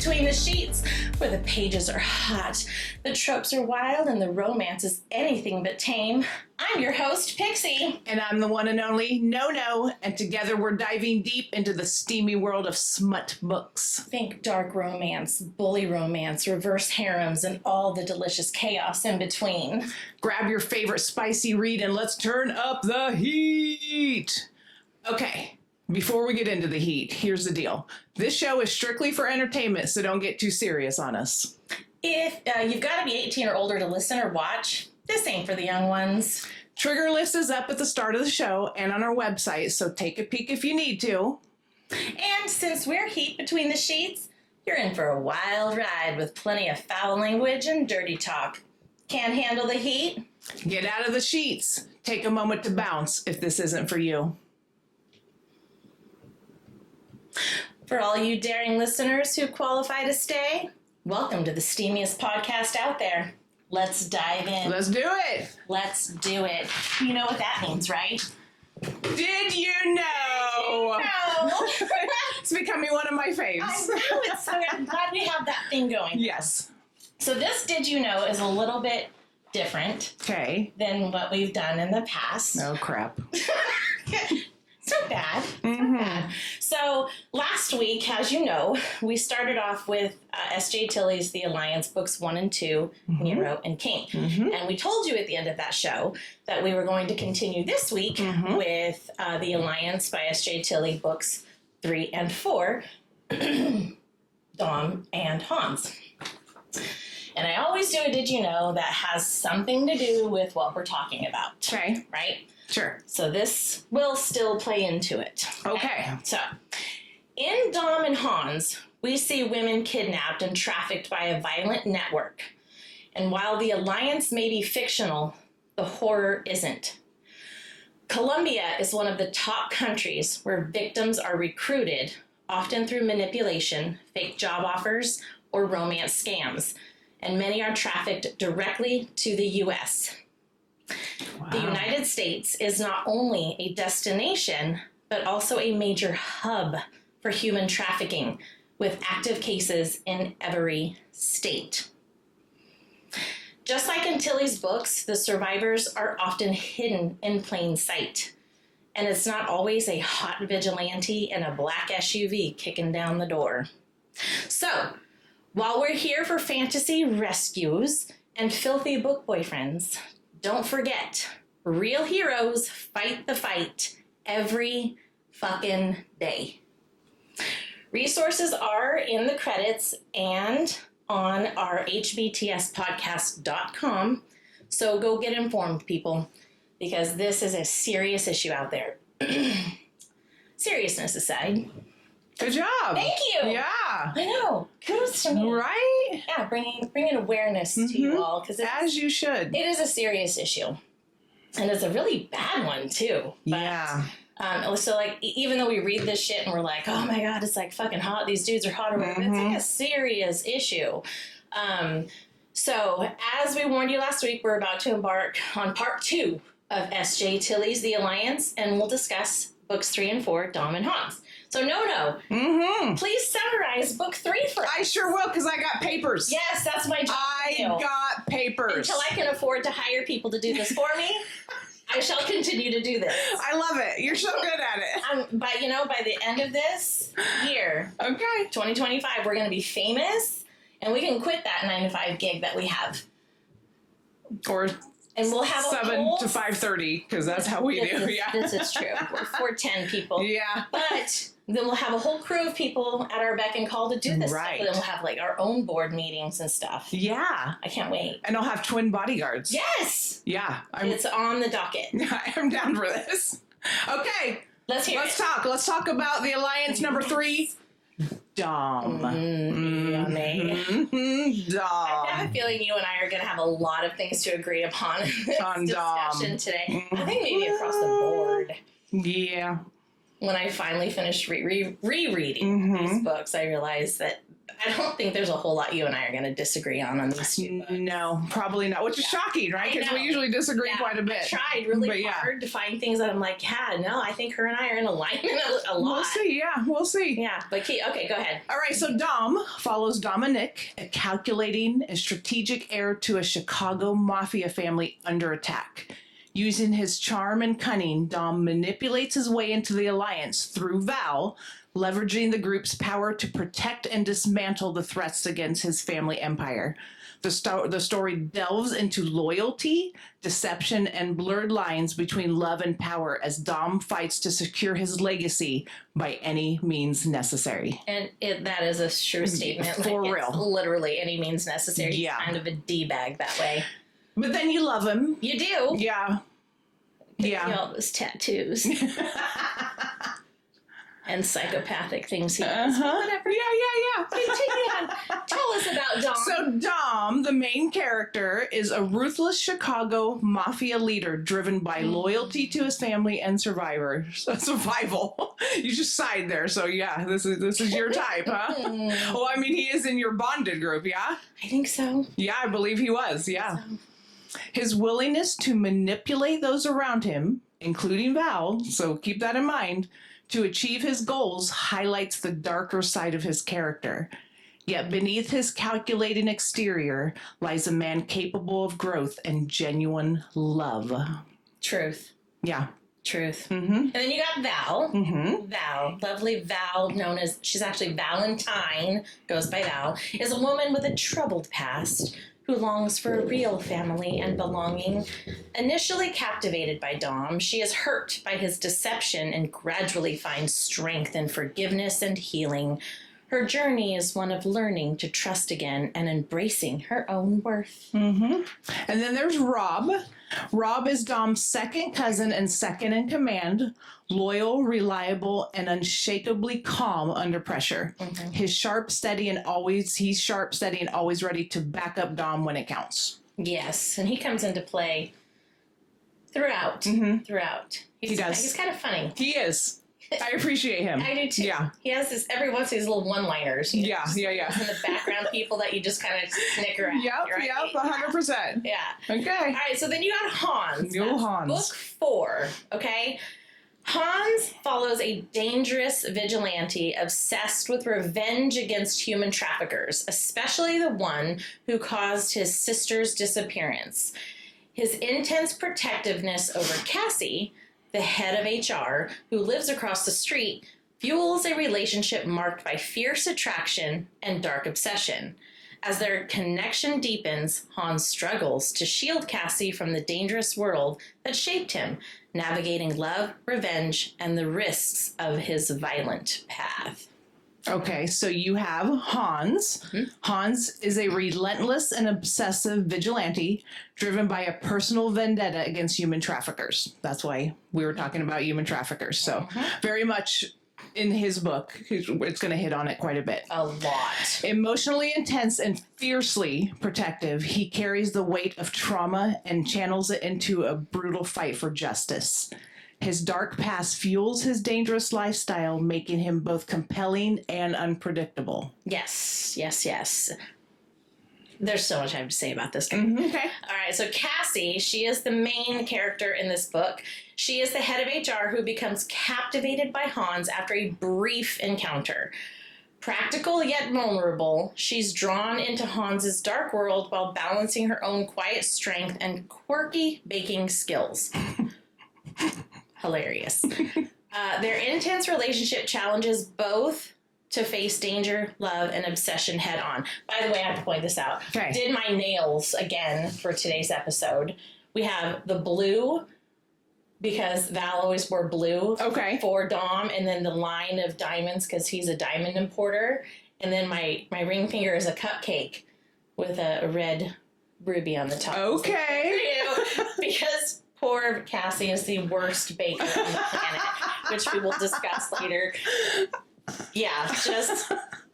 Between the Sheets, where the pages are hot, the tropes are wild, and the romance is anything but tame. I'm your host, Pixie. And I'm the one and only No-No, and together we're diving deep into the steamy world of smut books. Think dark romance, bully romance, reverse harems, and all the delicious chaos in between. Grab your favorite spicy read and let's turn up the heat. Okay, before we get into the heat, here's the deal. This show is strictly for entertainment, so don't get too serious on us. If you've got to be 18 or older to listen or watch, this ain't for the young ones. Trigger list is up at the start of the show and on our website, so take a peek if you need to. And since we're heat between the sheets, you're in for a wild ride with plenty of foul language and dirty talk. Can't handle the heat? Get out of the sheets. Take a moment to bounce if this isn't for you. For all you daring listeners who qualify to stay, welcome to the steamiest podcast out there. Let's dive in. Let's do it. Let's do it. You know what that means, right? Did you know? No. It's becoming one of my faves. I know, it's so I'm glad we have that thing going. Yes. So this Did You Know is a little bit different than what we've done in the past. Oh, crap. It's not bad. It's not bad. So last week, as you know, we started off with S.J. Tilley's The Alliance, books 1 and 2, Nero and King. And we told you at the end of that show that we were going to continue this week with The Alliance by S.J. Tilley, books 3 and 4, Dom and Hans. And I always do a Did You Know that has something to do with what we're talking about. Okay. Right? Sure. So this will still play into it. Okay. So, in Dom and Hans, we see women kidnapped and trafficked by a violent network. And while the alliance may be fictional, the horror isn't. Colombia is one of the top countries where victims are recruited, often through manipulation, fake job offers, or romance scams. And many are trafficked directly to the U.S. Wow. The United States is not only a destination, but also a major hub for human trafficking, with active cases in every state. Just like in Tilley's books, the survivors are often hidden in plain sight. And it's not always a hot vigilante in a black SUV kicking down the door. So, while we're here for fantasy rescues and filthy book boyfriends, don't forget, real heroes fight the fight every fucking day. Resources are in the credits and on our hbtspodcast.com, so go get informed, people, because this is a serious issue out there. Seriousness aside. Good job. Thank you. Yeah. I know. Kudos to me. Right? Yeah, bringing awareness to you all, because as you should. It is a serious issue. And it's a really bad one, too. But, yeah. So, like, even though we read this shit and we're like, oh, my God, it's, like, fucking hot. These dudes are hot or whatever. It's, like, a serious issue. So, as we warned you last week, we're about to embark on part 2 of S.J. Tilley's The Alliance, and we'll discuss books 3 and 4, Dom and Hans. So, No-No, please summarize book 3 for us. I sure will, because I got papers. Yes, that's my job. I got papers. Until I can afford to hire people to do this for me, I shall continue to do this. I love it. You're so good at it. By the end of this year, okay, 2025, we're going to be famous, and we can quit that 9-to-5 gig that we have. And we'll have 7 to 5:30, because that's how we do. This is true. We're 410 people. Yeah. But then we'll have a whole crew of people at our beck and call to do this stuff. And then we'll have, like, our own board meetings and stuff. Yeah. I can't wait. And I'll have twin bodyguards. Yes! Yeah. It's on the docket. I'm down for this. Okay. Let's hear it. Let's talk. Let's talk about the Alliance number 3. Dom. Yummy. Dom. I have a feeling you and I are going to have a lot of things to agree upon in this discussion today. I think maybe across the board. Yeah. When I finally finished rereading these books, I realized that I don't think there's a whole lot you and I are going to disagree on these two books. No, probably not, which is shocking, right? Because we usually disagree quite a bit. I tried really hard to find things that I'm like, I think her and I are in alignment a lot. We'll see. Yeah, but okay, go ahead. All right, so Dom follows Dominic, a calculating and strategic heir to a Chicago mafia family under attack. Using his charm and cunning, Dom manipulates his way into the alliance through Val, leveraging the group's power to protect and dismantle the threats against his family empire. The story delves into loyalty, deception, and blurred lines between love and power as Dom fights to secure his legacy by any means necessary. And that is a true statement. For real. It's literally any means necessary. Yeah. He's kind of a D-bag that way. But then you love him. You do. Yeah. Yeah. All those tattoos. And psychopathic things he does. Whatever. Yeah. Continue on. Tell us about Dom. So Dom, the main character, is a ruthless Chicago mafia leader driven by loyalty to his family and survival. You just sighed there. So yeah, this is your type, huh? Well, I mean, he is in your bonded group, yeah? I think so. Yeah, I believe he was, yeah. His willingness to manipulate those around him, including Val, so keep that in mind, to achieve his goals highlights the darker side of his character. Yet beneath his calculating exterior lies a man capable of growth and genuine love. Truth. Yeah. Truth. Mm-hmm. And then you got Val. Mm-hmm. Val, lovely Val, she's actually Valentine, goes by Val, is a woman with a troubled past who longs for a real family and belonging. Initially captivated by Dom, she is hurt by his deception and gradually finds strength in forgiveness and healing. Her journey is one of learning to trust again and embracing her own worth. Mm-hmm. And then there's Rob. Rob is Dom's second cousin and second in command, loyal, reliable, and unshakably calm under pressure. Mm-hmm. He's sharp, steady, and always ready to back up Dom when it counts. Yes, and he comes into play throughout. He does. He's kind of funny. He is. I appreciate him. I do too. Yeah. He has this every once in these little one-liners. Yeah. In the background, people that you just kind of snicker at. Yep, 100%. Yeah. Okay. All right, so then you got Hans. Hans. Book 4, okay? Hans follows a dangerous vigilante obsessed with revenge against human traffickers, especially the one who caused his sister's disappearance. His intense protectiveness over Cassie, the head of HR, who lives across the street, fuels a relationship marked by fierce attraction and dark obsession. As their connection deepens, Hans struggles to shield Cassie from the dangerous world that shaped him, navigating love, revenge, and the risks of his violent path. Okay, so you have Hans. Mm-hmm. Hans is a relentless and obsessive vigilante driven by a personal vendetta against human traffickers. That's why we were talking about human traffickers. So very much in his book, it's going to hit on it quite a bit. A lot. Emotionally intense and fiercely protective, he carries the weight of trauma and channels it into a brutal fight for justice. His dark past fuels his dangerous lifestyle, making him both compelling and unpredictable. Yes. There's so much I have to say about this guy. Mm-hmm. Okay. All right, so Cassie, she is the main character in this book. She is the head of HR who becomes captivated by Hans after a brief encounter. Practical yet vulnerable, she's drawn into Hans's dark world while balancing her own quiet strength and quirky baking skills. Hilarious. Their intense relationship challenges both to face danger, love, and obsession head on. By the way, I have to point this out. Okay. Did my nails again for today's episode. We have the blue, because Val always wore blue for Dom, and then the line of diamonds because he's a diamond importer. And then my ring finger is a cupcake with a red ruby on the top. Okay. Because poor Cassie is the worst baker on the planet, which we will discuss later. Yeah,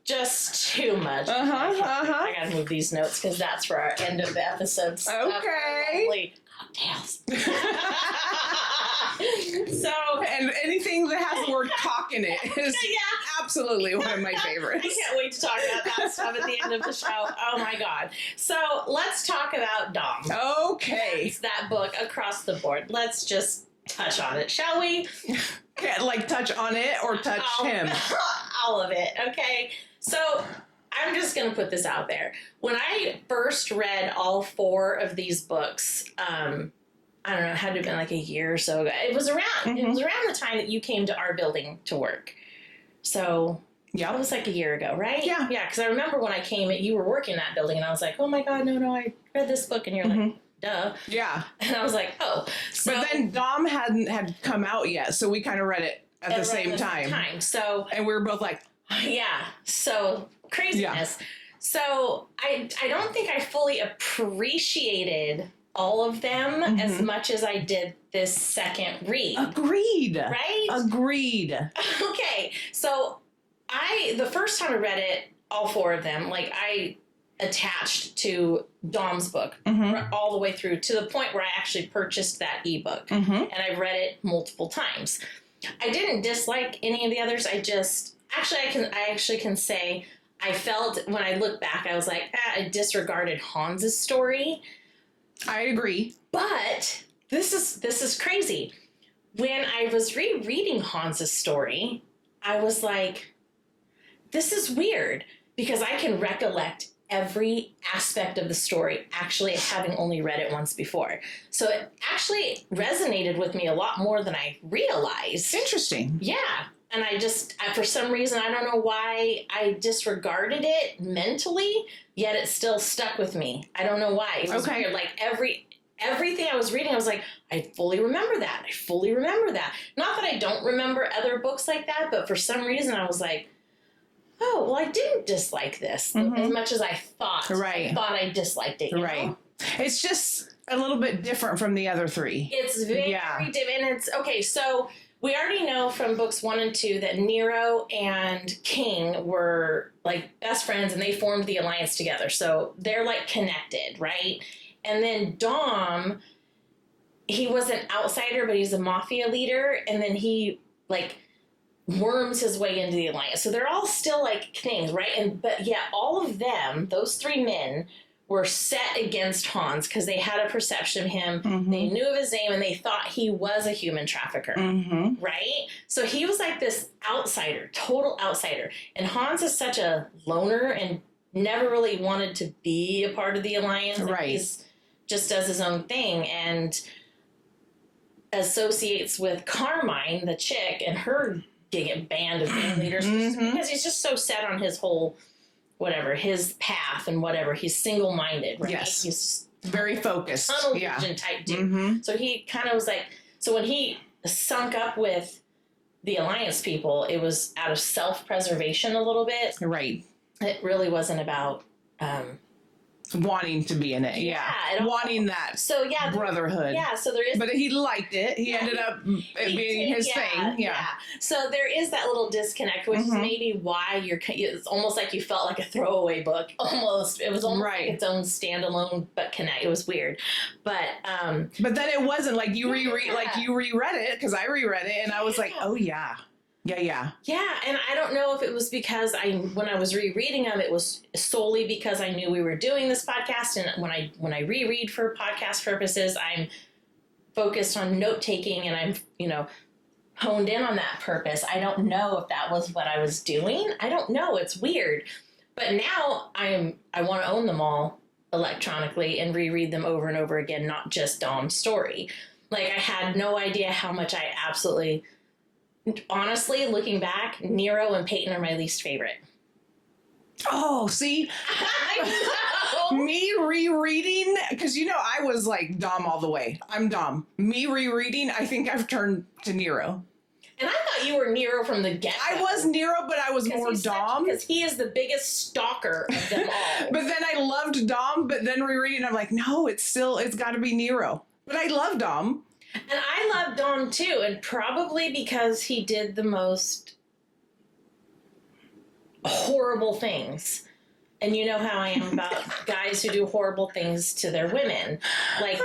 just too much. I gotta move these notes because that's for our end of the episode. Okay. Cocktails. So, and anything that has the word cock in it is absolutely one of my favorites. I can't wait to talk about that stuff at the end of the show. Oh my God. So let's talk about Dom. Okay. That's that book across the board. Let's just touch on it, shall we? Can't like touch on it or touch him. All of it. Okay. So I'm just going to put this out there. When I first read all 4 of these books, I don't know, it had to have been like a year or so ago. It was around the time that you came to our building to work. So it was like a year ago, right? Yeah. Yeah, because I remember when I came, you were working that building, and I was like, oh my God, no, I read this book, and you're like, duh. Yeah. And I was like, oh. So, but then Dom had come out yet, so we kind of read it at the same time. So, and we were both like, yeah, so craziness. Yeah. So I don't think I fully appreciated all of them as much as I did this second read. Agreed. Right? Agreed. Okay. So the first time I read it, all 4 of them, like I attached to Dom's book all the way through to the point where I actually purchased that ebook and I've read it multiple times. I didn't dislike any of the others. I actually can say I felt when I look back, I was like, I disregarded Hans's story. I agree. But this is crazy. When I was rereading Hans's story, I was like, this is weird because I can recollect every aspect of the story actually having only read it once before. So it actually resonated with me a lot more than I realized. Interesting. Yeah. And for some reason, I don't know why I disregarded it mentally, yet it still stuck with me. I don't know why. It was weird. Like everything I was reading, I was like, I fully remember that. I fully remember that. Not that I don't remember other books like that, but for some reason I was like, oh, well, I didn't dislike this as much as I thought. Right. I thought I disliked it. Right. It's just a little bit different from the other 3. It's very different. And it's, okay, so we already know from books 1 and 2 that Nero and King were like best friends and they formed the alliance together. So they're like connected, right? And then Dom, he was an outsider, but he's a mafia leader. And then he like worms his way into the alliance. So they're all still like things, right? But yeah, all of them, those 3 men, were set against Hans because they had a perception of him. They knew of his name and they thought he was a human trafficker, right? So he was like this outsider, total outsider. And Hans is such a loner and never really wanted to be a part of the alliance. Right. He's just does his own thing and associates with Carmine, the chick, and her band of gang leaders because he's just so set on his whole his path and whatever. He's single-minded, right? Yes. He's very focused. Tunnel vision type dude. So he kind of was like, so when he sunk up with the Alliance people, it was out of self-preservation a little bit. Right. It really wasn't about wanting to be in it. Wanting that brotherhood. Yeah, so there is. But he liked it. He ended up it being his thing. Yeah. So there is that little disconnect, which is maybe why it's almost like you felt like a throwaway book. Almost. It was almost like its own standalone, but connect. It was weird. But then it wasn't like you reread it because I reread it and I was like, oh yeah. Yeah, and I don't know if it was because when I was rereading them, it was solely because I knew we were doing this podcast, and when I reread for podcast purposes, I'm focused on note taking, and I'm honed in on that purpose. I don't know if that was what I was doing. I don't know. It's weird, but now I want to own them all electronically and reread them over and over again, not just Dom's story. Like I had no idea how much I absolutely. Honestly, looking back, Nero and Peyton are my least favorite. Oh, see? Me rereading, because I was like Dom all the way. I'm Dom. Me rereading, I think I've turned to Nero. And I thought you were Nero from the get-go. I was Nero, but I was more Dom. Because he is the biggest stalker of them all. But then I loved Dom, but then rereading, I'm like, no, it's got to be Nero. But I love Dom. And I love Dom too, and probably because he did the most horrible things. And you know how I am about guys who do horrible things to their women. Like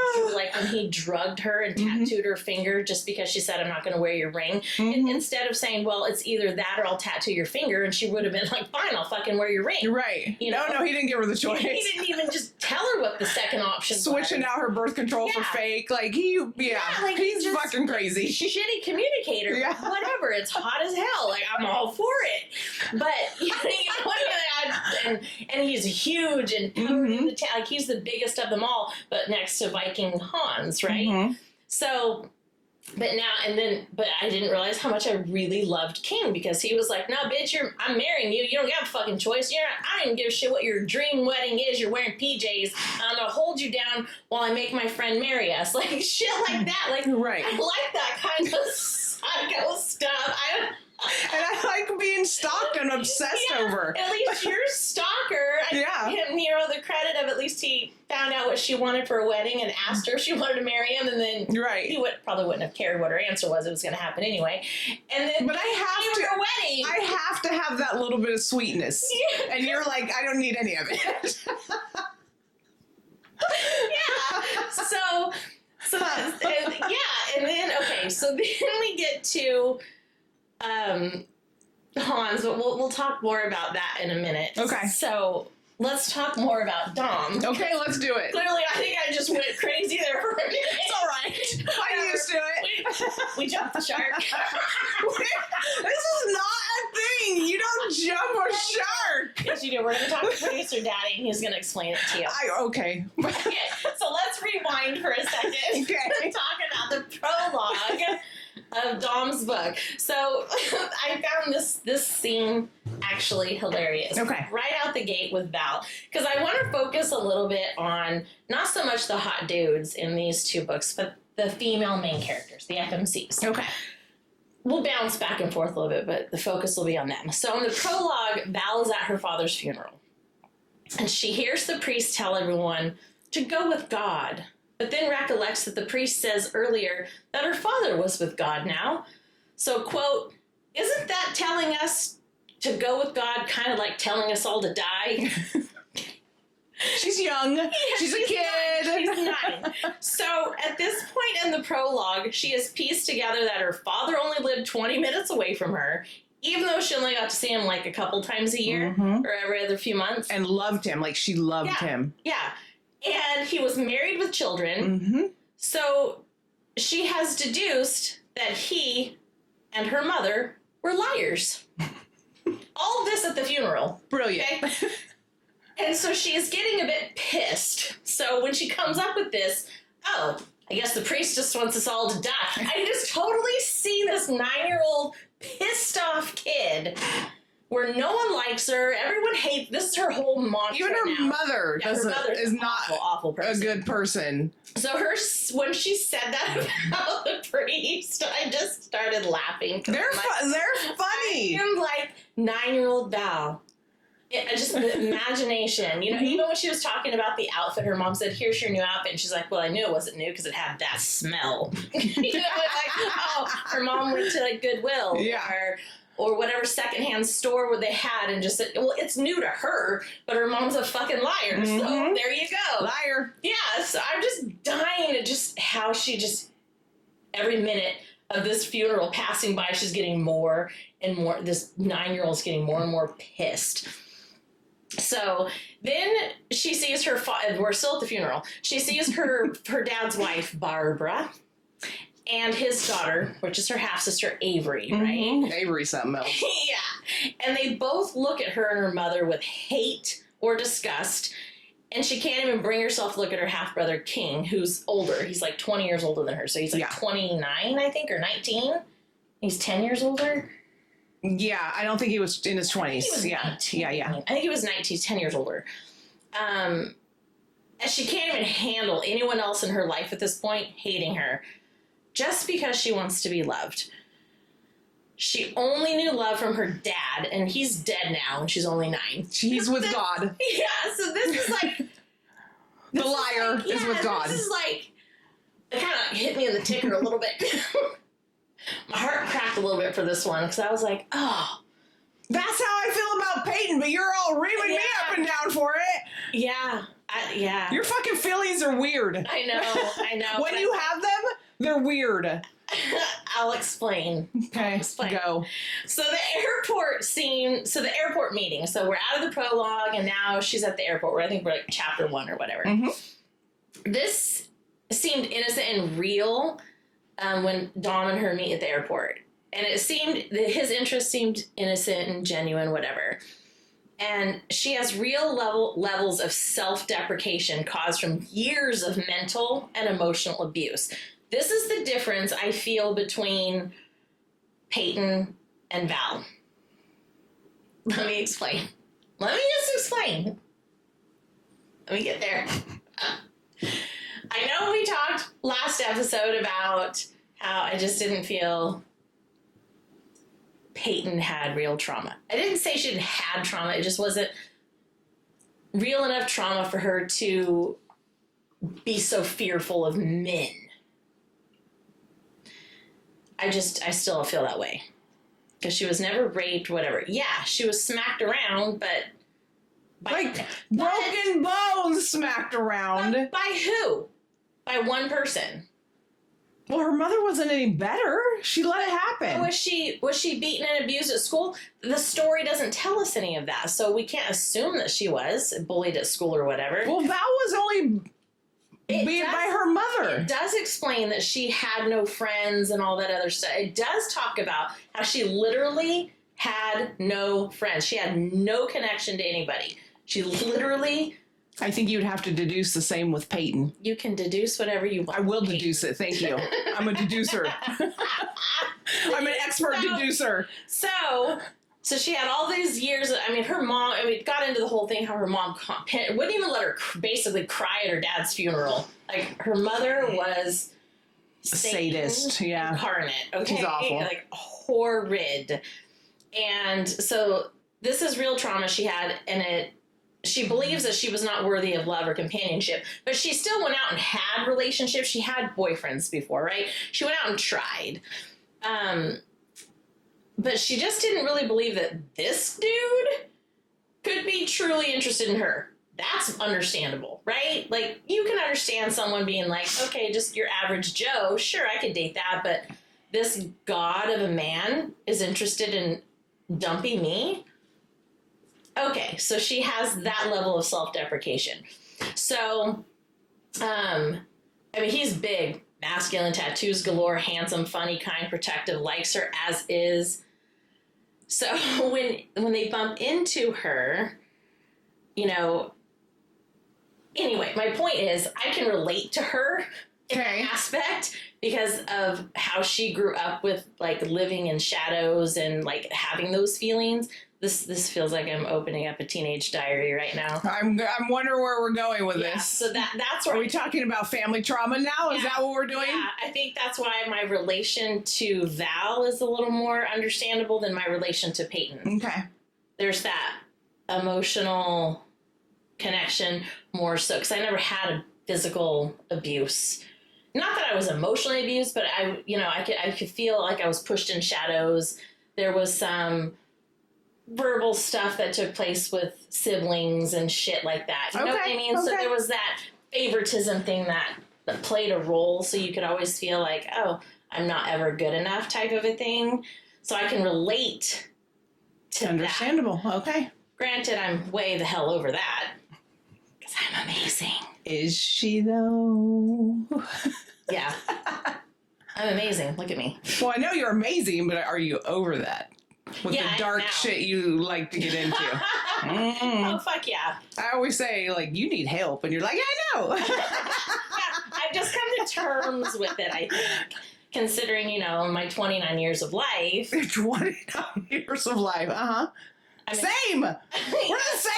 when he drugged her and tattooed her finger just because she said, I'm not going to wear your ring. And instead of saying, well, it's either that or I'll tattoo your finger. And she would have been like, fine, I'll fucking wear your ring. Right. You know? No, he didn't give her the choice. He didn't even just tell her what the second option was. Switching out her birth control for fake. Like, like, he's fucking crazy. Shitty communicator. Yeah. Whatever. It's hot as hell. Like, I'm all for it. But, you know, and he's huge and covered in the like he's the biggest of them all, but next to Viking Hans, right? So, but I didn't realize how much I really loved King, because he was like, no, bitch, I'm marrying you. You don't have a fucking choice. I don't even give a shit what your dream wedding is. You're wearing PJs. I'm going to hold you down while I make my friend marry us. Like, shit like that. Like, right. I like that kind of psycho stuff. And I like being stalked and obsessed over. At least your stalker, I give him, the credit of at least he found out what she wanted for a wedding and asked her if she wanted to marry him, and then he probably wouldn't have cared what her answer was. It was going to happen anyway. And then, but I have to have that little bit of sweetness. Yeah. And you're like, I don't need any of it. And then so then we get to Hans, but we'll talk more about that in a minute. Okay. So let's talk more about Dom. Okay, let's do it. Clearly, I think I just went crazy there for a minute. It's all right. I'm used to it. We jumped the shark. This is not a thing. You don't jump a shark. Yes, you do. We're going to talk to producer Daddy, and he's going to explain it to you. Okay. So let's rewind for a second. Okay. And talk about the prologue of Dom's book. So I found this scene actually hilarious. Okay. Right out the gate with Val. Because I want to focus a little bit on not so much the hot dudes in these two books, but the female main characters, the FMCs. Okay. We'll bounce back and forth a little bit, but the focus will be on them. So in the prologue, Val is at her father's funeral. And she hears the priest tell everyone to go with God. But then recollects that the priest says earlier that her father was with God now. So, quote, isn't that telling us to go with God, kind of like telling us all to die? She's young. Yeah, she's a kid. She's 9. So at this point in the prologue, she has pieced together that her father only lived 20 minutes away from her, even though she only got to see him like a couple times a year or every other few months. And loved him. Like, she loved him. Yeah. And he was married with children. So she has deduced that he and her mother were liars. All of this at the funeral. Brilliant. Okay? And so she is getting a bit pissed. So when she comes up with this, I guess the priest just wants us all to die. I just totally see this 9-year-old pissed off kid where no one likes her, everyone hates. This is her whole mantra. Even her mother is not awful person. A good person. So when she said that about the priest, I just started laughing. They're funny. I'm like 9-year-old Val. Just the imagination, even when she was talking about the outfit, her mom said, here's your new outfit. And she's like, well, I knew it wasn't new because it had that smell. Her mom went to like Goodwill or whatever secondhand store where they had and just said, well, it's new to her, but her mom's a fucking liar. So there you go. Liar. Yeah. So I'm just dying at just how she just, every minute of this funeral passing by, she's getting more and more, this 9-year-old's getting more and more pissed. So then she sees her, we're still at the funeral. She sees her dad's wife, Barbara, and his daughter, which is her half-sister, Avery, right? Avery something else. Yeah. And they both look at her and her mother with hate or disgust. And she can't even bring herself to look at her half-brother, King, who's older. He's like 20 years older than her. So he's like 29, I think, or 19. He's 10 years older. Yeah, I don't think he was in his 20s. He was 19. I think he was 19, 10 years older. And she can't even handle anyone else in her life at this point hating her just because she wants to be loved. She only knew love from her dad, and he's dead now, and she's only 9. She's with God. Yeah, so this is like... the liar is with God. This is like... It kind of hit me in the ticker a little bit. My heart cracked a little bit for this one, because I was like, oh... That's how I feel about Peyton, but you're all reaming me up and down for it. Yeah. Yeah. Your fucking feelings are weird. I know. When you have them, they're weird. I'll explain. Okay, go. So the airport meeting. So we're out of the prologue, and now she's at the airport, where I think we're like chapter 1 or whatever. Mm-hmm. This seemed innocent and real when Dom and her meet at the airport. And it seemed that his interest seemed innocent and genuine, whatever. And she has real levels of self-deprecation caused from years of mental and emotional abuse. This is the difference I feel between Peyton and Val. Let me explain. Let me get there. I know we talked last episode about how I just didn't feel Peyton had real trauma. I didn't say she didn't have trauma. It just wasn't real enough trauma for her to be so fearful of men. I still feel that way. Because she was never raped, whatever. Yeah, she was smacked around, but... broken bones smacked around. By who? By one person. Well, her mother wasn't any better. She let it happen. Was she beaten and abused at school? The story doesn't tell us any of that, so we can't assume that she was bullied at school or whatever. Well, Val was only beat by her mother. It does explain that she had no friends and all that other stuff. It does talk about how she literally had no friends. She had no connection to anybody. She literally... I think you'd have to deduce the same with Peyton. You can deduce whatever you want. I will deduce it. Thank you. I'm a deducer. I'm an expert deducer. So she had all these years. I mean, her mom, got into the whole thing, how her mom wouldn't even let her basically cry at her dad's funeral. Like, her mother was sadist, yeah. Incarnate. Okay. She's awful. Like, horrid. And so this is real trauma she had, and she believes that she was not worthy of love or companionship, but she still went out and had relationships. She had boyfriends before, right? She went out and tried. But she just didn't really believe that this dude could be truly interested in her. That's understandable, right? Like, you can understand someone being like, okay, just your average Joe. Sure, I could date that, but this god of a man is interested in dumping me? Okay, so she has that level of self-deprecation. So, he's big, masculine, tattoos galore, handsome, funny, kind, protective, likes her as is. So when they bump into her, anyway, my point is I can relate to her in that aspect because of how she grew up with, like, living in shadows and, like, having those feelings. This feels like I'm opening up a teenage diary right now. I'm wondering where we're going with this. So that's where... Are we talking about family trauma now? Is that what we're doing? Yeah, I think that's why my relation to Val is a little more understandable than my relation to Peyton. Okay. There's that emotional connection more so, because I never had a physical abuse. Not that I was emotionally abused, but I could feel like I was pushed in shadows. There was some verbal stuff that took place with siblings and shit like that. You know what I mean? Okay. So there was that favoritism thing that played a role. So you could always feel like, oh, I'm not ever good enough type of a thing. So I can relate to Understandable. That. Okay. Granted, I'm way the hell over that because I'm amazing. Is she though? Yeah. I'm amazing. Look at me. Well, I know you're amazing, but are you over that? With the dark shit you like to get into. Oh, fuck yeah. I always say, like, you need help. And you're like, I know. I've just come to terms with it, I think. Considering, my 29 years of life. 29 years of life. Uh-huh. Same. We're the same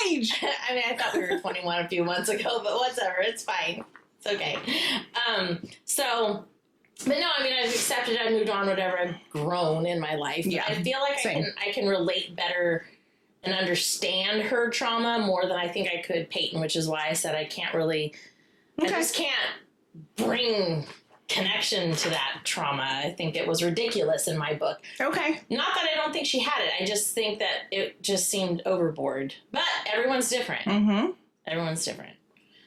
age. I thought we were 21 a few months ago, but whatever. It's fine. It's okay. But no, I've accepted it, I've moved on, whatever, I've grown in my life. But I feel like I can relate better and understand her trauma more than I think I could Peyton, which is why I said I can't really, I just can't bring connection to that trauma. I think it was ridiculous in my book. Okay. Not that I don't think she had it. I just think that it just seemed overboard. But everyone's different. Mm-hmm. Everyone's different.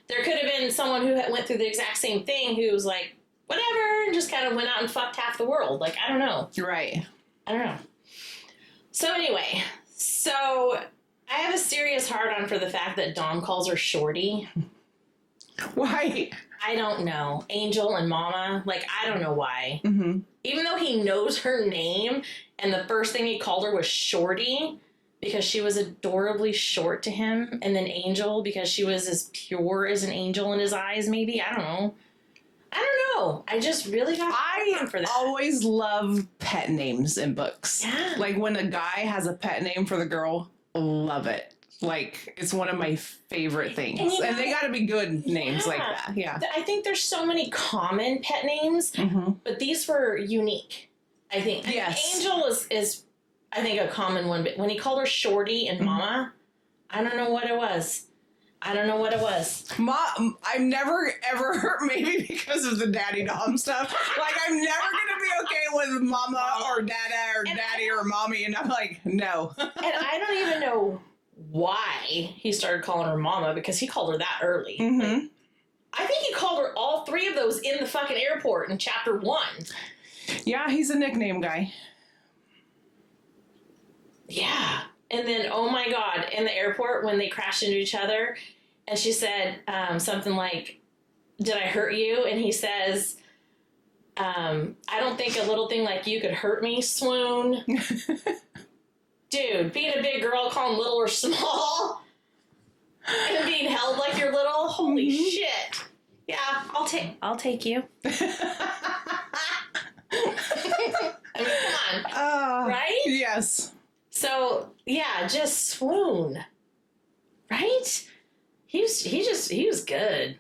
There could have been someone who went through the exact same thing who was like, whatever, and just kind of went out and fucked half the world. Like, I don't know. Right. I don't know. So anyway, so I have a serious hard-on for the fact that Dom calls her Shorty. Why? I don't know. Angel and Mama. Like, I don't know why. Mm-hmm. Even though he knows her name, and the first thing he called her was Shorty, because she was adorably short to him, and then Angel, because she was as pure as an angel in his eyes, maybe? I don't know. I just really got I for that. always love pet names in books. Yeah. Like when a guy has a pet name for the girl, love it. Like, it's one of my favorite things. And they got to be good names like that. Yeah. I think there's so many common pet names, but these were unique, I think. And yes. Angel is, I think, a common one. But when he called her Shorty and Mama, I don't know what it was. I've never ever, maybe because of the daddy dom stuff, like I'm never gonna be okay with mama or dada or daddy or mommy, and I'm like, no. And I don't even know why he started calling her Mama, because he called her that early. Like, I think he called her all three of those in the fucking airport in chapter 1. Yeah, he's a nickname guy. Yeah. And then, oh my God, in the airport when they crashed into each other, and she said something like, "Did I hurt you?" And he says, "I don't think a little thing like you could hurt me, swoon." Dude, being a big girl, calling little or small, and being held like you're little, holy shit. Yeah, I'll take you. I mean, come on. Right? Yes. So, yeah, just swoon. Right? He was good.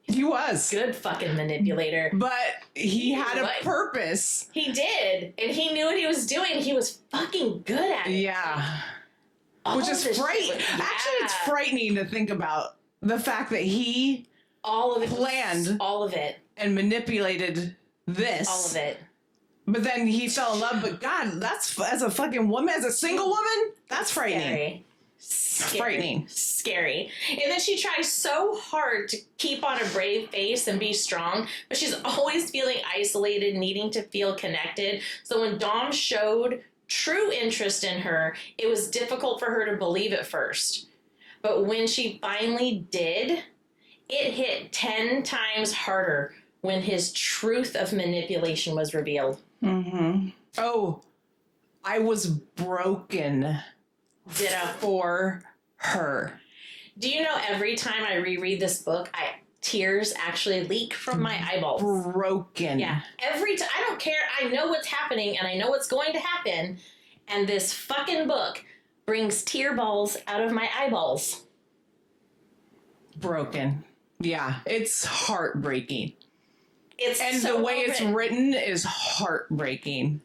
He was. Good fucking manipulator. But he had a Right. purpose. He did. And he knew what he was doing. He was fucking good at it. Yeah. All Which is this frightening. shit. Actually, it's Yeah. frightening to think about the fact that he all of it. planned All of it. and manipulated this. All of it. But then he fell in love. But God, that's, as a fucking woman, as a single woman, that's frightening. Scary. Frightening. Scary. And then she tries so hard to keep on a brave face and be strong, but she's always feeling isolated, needing to feel connected. So when Dom showed true interest in her, it was difficult for her to believe at first. But when she finally did, it hit 10 times harder when his truth of manipulation was revealed. Mm-hmm. Oh, I was broken. Ditto. For her. Do you know every time I reread this book, tears actually leak from my eyeballs? Broken. Yeah. Every time. I don't care. I know what's happening and I know what's going to happen. And this fucking book brings tear balls out of my eyeballs. Broken. Yeah. It's heartbreaking. And so the way it's written is heartbreaking.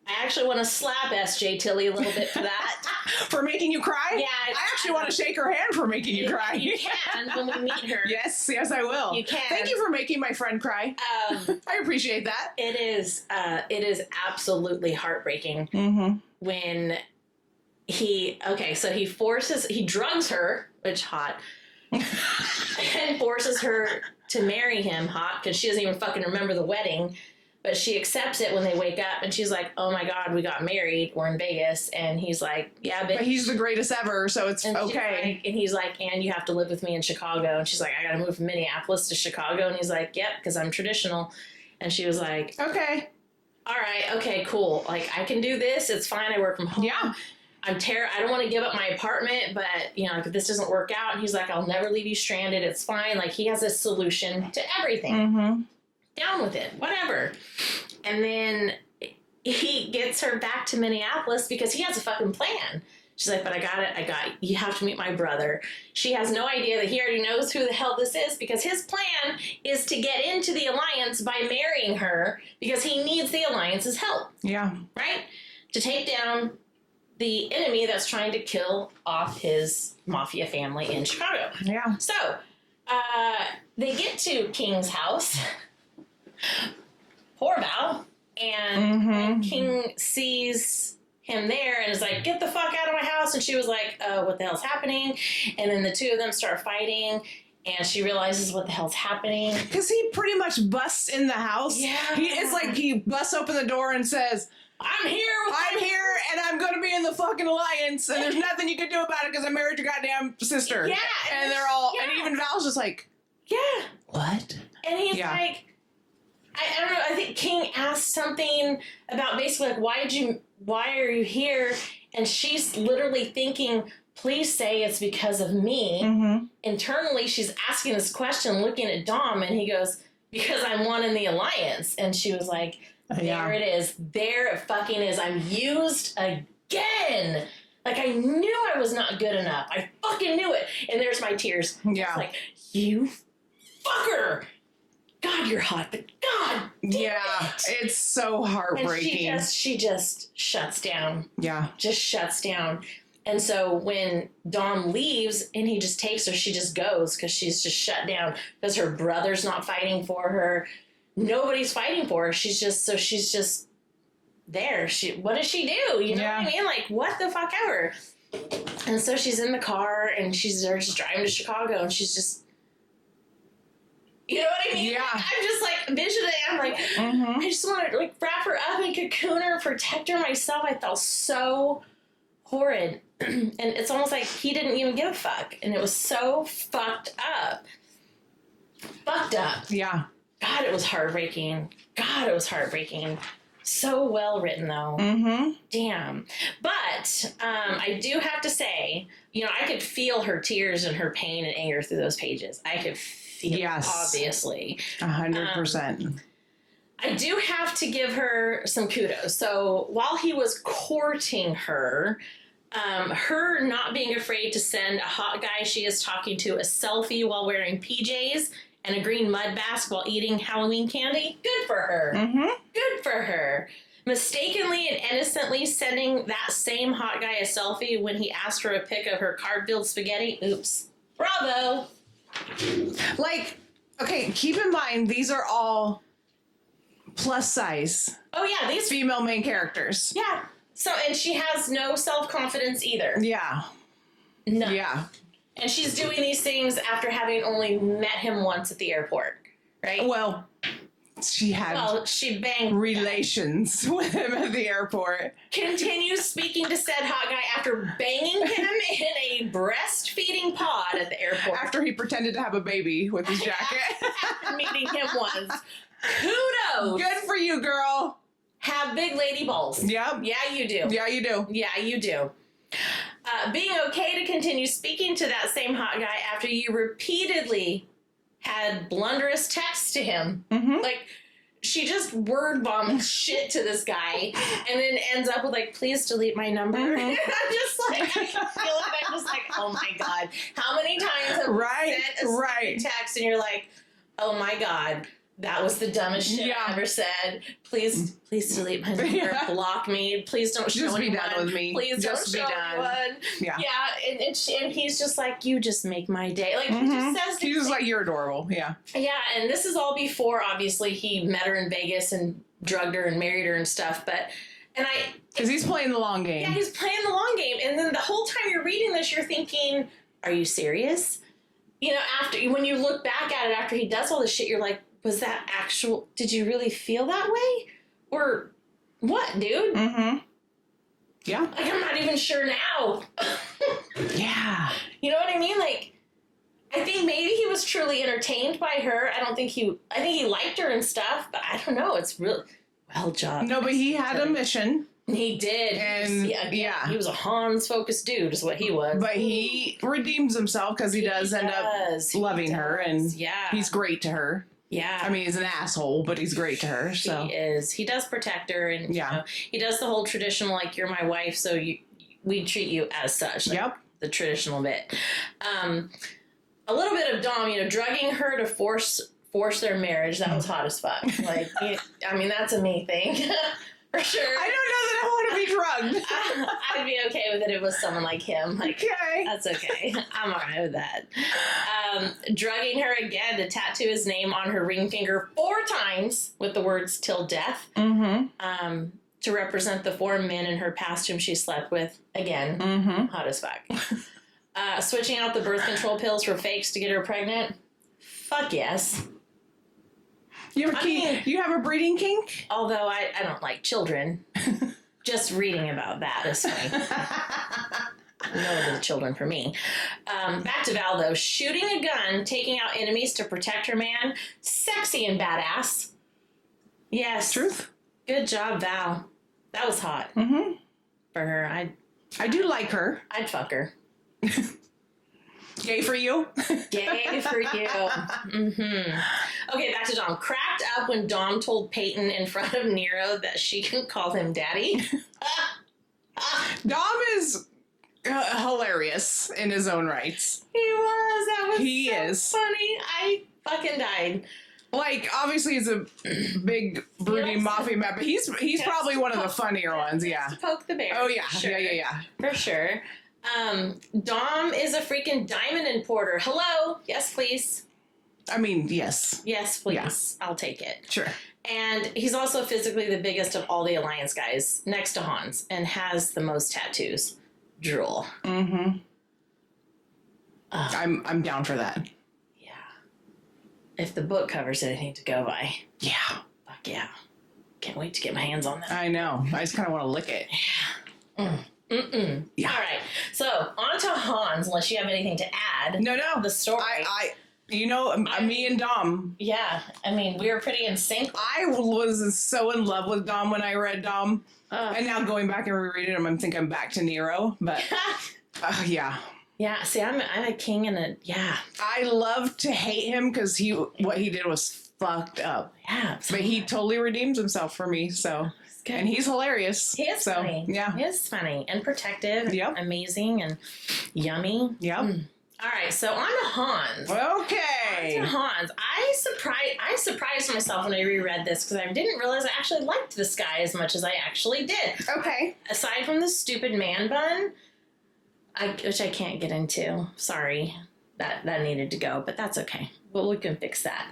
I actually want to slap S.J. Tilly a little bit for that. For making you cry? Yeah. I actually want to shake her hand for making you cry. You can when we meet her. Yes, I will. You can. Thank you for making my friend cry. I appreciate that. It is absolutely heartbreaking when he drugs her, which hot, and forces her to marry him, hot, because she doesn't even fucking remember the wedding. But she accepts it when they wake up, and she's like, "Oh my God, we got married. We're in Vegas." And he's like, "Yeah, but he's the greatest ever, so it's and okay." And he's like, "And you have to live with me in Chicago." And she's like, "I got to move from Minneapolis to Chicago." And he's like, "Yep, because I'm traditional." And she was like, "Okay, all right, okay, cool. Like, I can do this. It's fine. I work from home. Yeah. I don't want to give up my apartment, but like, if this doesn't work out," and he's like, "I'll never leave you stranded. It's fine." Like, he has a solution to everything. Down with it, whatever. And then he gets her back to Minneapolis because he has a fucking plan. She's like, "But I got it. You have to meet my brother." She has no idea that he already knows who the hell this is, because his plan is to get into the alliance by marrying her, because he needs the alliance's help. Yeah. Right? To take down the enemy that's trying to kill off his mafia family in Chicago. Yeah. So, they get to King's house. poor Val. And when King sees him there and is like, get the fuck out of my house. And she was like, what the hell's happening? And then the two of them start fighting. And she realizes what the hell's happening. Because he pretty much busts in the house. Yeah. It's like he busts open the door and says, I'm here and I'm going to be in the fucking alliance and there's nothing you can do about it because I married your goddamn sister. Yeah. And they're all, and even Val's just like, yeah. what? And he's like, I don't know, I think King asked something about basically like, why are you here? And she's literally thinking, please say it's because of me. Internally, she's asking this question, looking at Dom, and he goes, because I'm one in the alliance. And she was like, there it is. There it fucking is. I'm used again. Like, I knew I was not good enough. I fucking knew it. And there's my tears. Yeah. It's like, you fucker. God, you're hot, but God damn it. It's so heartbreaking. And she just shuts down. Yeah. Just shuts down. And so when Dom leaves and he just takes her, she just goes because she's just shut down because her brother's not fighting for her. Nobody's fighting for her. She's just there. What does she do? You know what I mean? Like, what the fuck ever. And so she's in the car and they're just driving to Chicago and she's just, you know what I mean? Yeah. I'm just like envisioning. I'm like, I just want to like wrap her up and cocoon her, protect her myself. I felt so horrid. And it's almost like he didn't even give a fuck. And it was so fucked up. Fucked up. Yeah. God, it was heartbreaking. So well written, though. Damn. But I do have to say, you know, I could feel her tears and her pain and anger through those pages. I could feel it, obviously. 100%. I do have to give her some kudos. So while he was courting her, her not being afraid to send a hot guy she is talking to a selfie while wearing PJs and a green mud mask while eating Halloween candy, good for her. Good for her. Mistakenly and innocently sending that same hot guy a selfie when he asked for a pic of her carb-filled spaghetti. Oops. Bravo. Like, okay, keep in mind, these are all plus size. Oh, yeah. These female main characters. Yeah. So, and she has no self-confidence either. Yeah. No. Yeah. And she's doing these things after having only met him once at the airport, right? Well, she banged relations with him at the airport. Continues speaking to said hot guy after banging him in a breastfeeding pod at the airport. After he pretended to have a baby with his jacket. After meeting him once. Kudos. Good for you, girl. Have big lady balls. Yep. Yeah, you do. Yeah, you do. Yeah, you do. Being okay to continue speaking to that same hot guy after you repeatedly had blunderous texts to him. Like, she just word bombs shit to this guy and then ends up with, like, please delete my number. And I'm just like, I feel like I'm just like, oh my God. How many times have you sent a text and you're like, oh my God. That was the dumbest shit I ever said. Please delete my number. Block me. Please don't show anyone. Just be done with me. Please just don't show anyone. Yeah. And he's just like, you just make my day. Like, he just says... He's just like, you're adorable. Yeah. Yeah, and this is all before, obviously, he met her in Vegas and drugged her and married her and stuff. Because he's playing the long game. Yeah, he's playing the long game. And then the whole time you're reading this, you're thinking, are you serious? You know, when you look back at it after he does all this shit, you're like, was that actual... Did you really feel that way? Or what, dude? Yeah. Like, I'm not even sure now. Yeah. You know what I mean? Like, I think maybe he was truly entertained by her. I think he liked her and stuff, but I don't know. It's real... Well, job. No, but he had a mission. He did. And he was a Hans-focused dude is what he was. But he redeems himself because he does end up loving her, and he's great to her. Yeah. I mean, he's an asshole, but he's great to her. So he is. He does protect her, and you know, he does the whole traditional, like, you're my wife, so we treat you as such. Like, the traditional bit. A little bit of Dom, you know, drugging her to force their marriage. That was hot as fuck. Like, I mean, that's a me thing. For sure. I don't know that I want to be drugged. I'd be okay with it if it was someone like him. Like, okay. That's okay. I'm alright with that. drugging her again to tattoo his name on her ring finger 4 times with the words "till death," to represent the 4 men in her past whom she slept with. Again, hot as fuck. Switching out the birth control pills for fakes to get her pregnant. Fuck yes. You have a breeding kink? Although I don't like children. Just reading about that is funny. No little children for me. Back to Val, though. Shooting a gun, taking out enemies to protect her man. Sexy and badass. Yes. Truth. Good job, Val. That was hot. For her. I do like her. I'd fuck her. Yay for you? Yay for you. Okay, back to Dom. Cracked up when Dom told Peyton in front of Nero that she can call him daddy. Dom is hilarious in his own rights. He was. That was He so is. funny. I fucking died. Like, obviously he's a big brooding mafia man, but he's probably one of the funnier ones, yeah. To poke the bear. Oh yeah, Sure. yeah. For sure. Dom is a freaking diamond importer. Hello? Yes, please. I mean, yes. Yes, please. I'll take it. Sure. And he's also physically the biggest of all the Alliance guys, next to Hans, and has the most tattoos. Drool. I'm down for that. Yeah. If the book covers anything to go by. Yeah. Fuck yeah. Can't wait to get my hands on that. I know. I just kind of want to lick it. Yeah. All right. So, on to Hans, unless you have anything to add. No. The story. Me and Dom. Yeah. I mean, we were pretty in sync. I was so in love with Dom when I read Dom. And now going back and rereading him, I'm back to Nero. But, yeah. Yeah. See, I'm a king and a, yeah. I love to hate him because what he did was fucked up. Yeah. But he totally redeems himself for me, so. Good. And he's hilarious. He is funny. Yeah. He is funny and protective. Yep. Amazing and yummy. Yep. All right, so on to Hans. Okay. On to Hans. I surprised myself when I reread this because I didn't realize I actually liked this guy as much as I actually did. Okay. Aside from the stupid man bun, which I can't get into. Sorry, that needed to go, but that's okay. Well, we can fix that.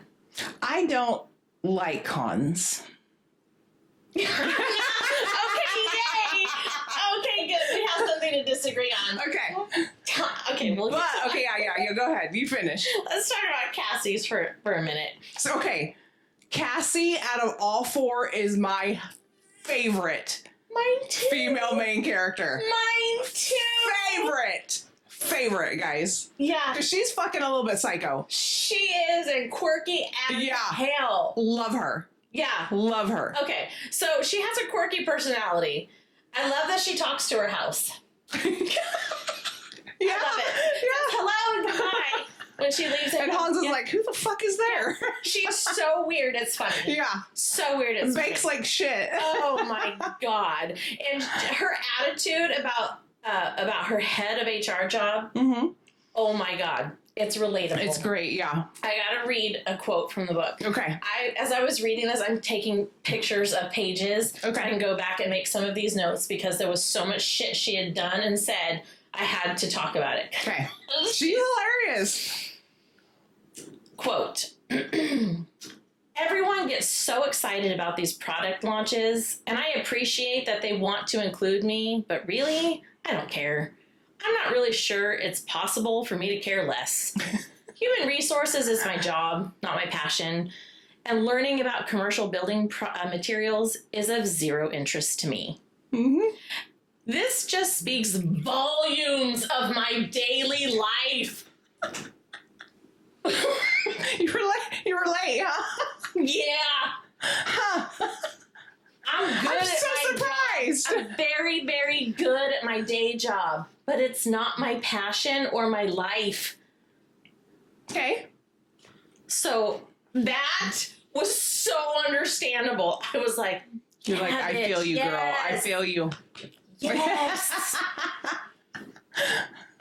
I don't like Hans. Okay, yay! Okay, good. We have something to disagree on. Okay. Okay, well, Yeah, go ahead. You finish. let's talk about Cassie's for a minute. So, okay. Cassie, out of all 4, is my favorite Mine too. female main character. Mine too. Favorite, guys. Yeah. Because she's fucking a little bit psycho. She is and quirky as Yeah. hell. Love her. Yeah. Love her. Okay, so she has a quirky personality. I love that she talks to her house. Yeah. I love it. Yeah. Hello and goodbye. When she leaves it. And Hans is Yeah. like, who the fuck is there? She's so weird, it's funny. Yeah. So weird, it's Bakes funny. like shit. Oh my god. And her attitude about her head of HR job, oh my god. It's relatable. It's great, yeah. I gotta read a quote from the book. Okay. As I was reading this, I'm taking pictures of pages so I can go back and make some of these notes because there was so much shit she had done and said, I had to talk about it. Okay. She's hilarious. Quote, everyone gets so excited about these product launches, and I appreciate that they want to include me, but really, I don't care. I'm not really sure it's possible for me to care less. Human resources is my job, not my passion, and learning about commercial building materials is of zero interest to me. This just speaks volumes of my daily life. You relate, huh? Yeah. I'm good I'm at so my surprised. job. I'm very, very good at my day job, but it's not my passion or my life. Okay. So that was so understandable. I was like, You're like, I feel you, girl. I feel you. Yes.